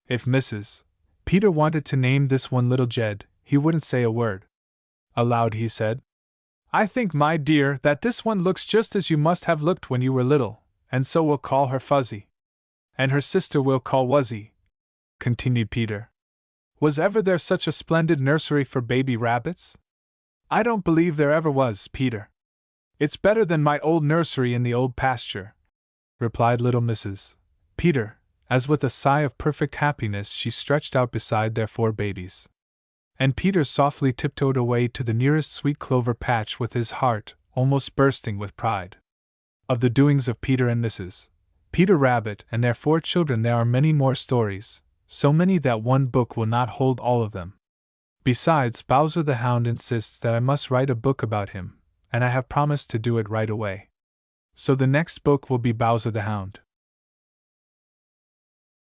If Mrs. Peter wanted to name this one Little Jed, he wouldn't say a word. Aloud he said, "I think, my dear, that this one looks just as you must have looked when you were little, and so we'll call her Fuzzy. And her sister we'll call Wuzzy. continued Peter. Was ever there such a splendid nursery for baby rabbits? I don't believe there ever was, Peter. It's better than my old nursery in the old pasture, replied little Mrs. Peter, as with a sigh of perfect happiness she stretched out beside their 4 babies. And Peter softly tiptoed away to the nearest sweet clover patch with his heart almost bursting with pride. Of the doings of Peter and Mrs. Peter Rabbit and their 4 children there are many more stories, so many that one book will not hold all of them. Besides, Bowser the Hound insists that I must write a book about him, and I have promised to do it right away. So the next book will be Bowser the Hound.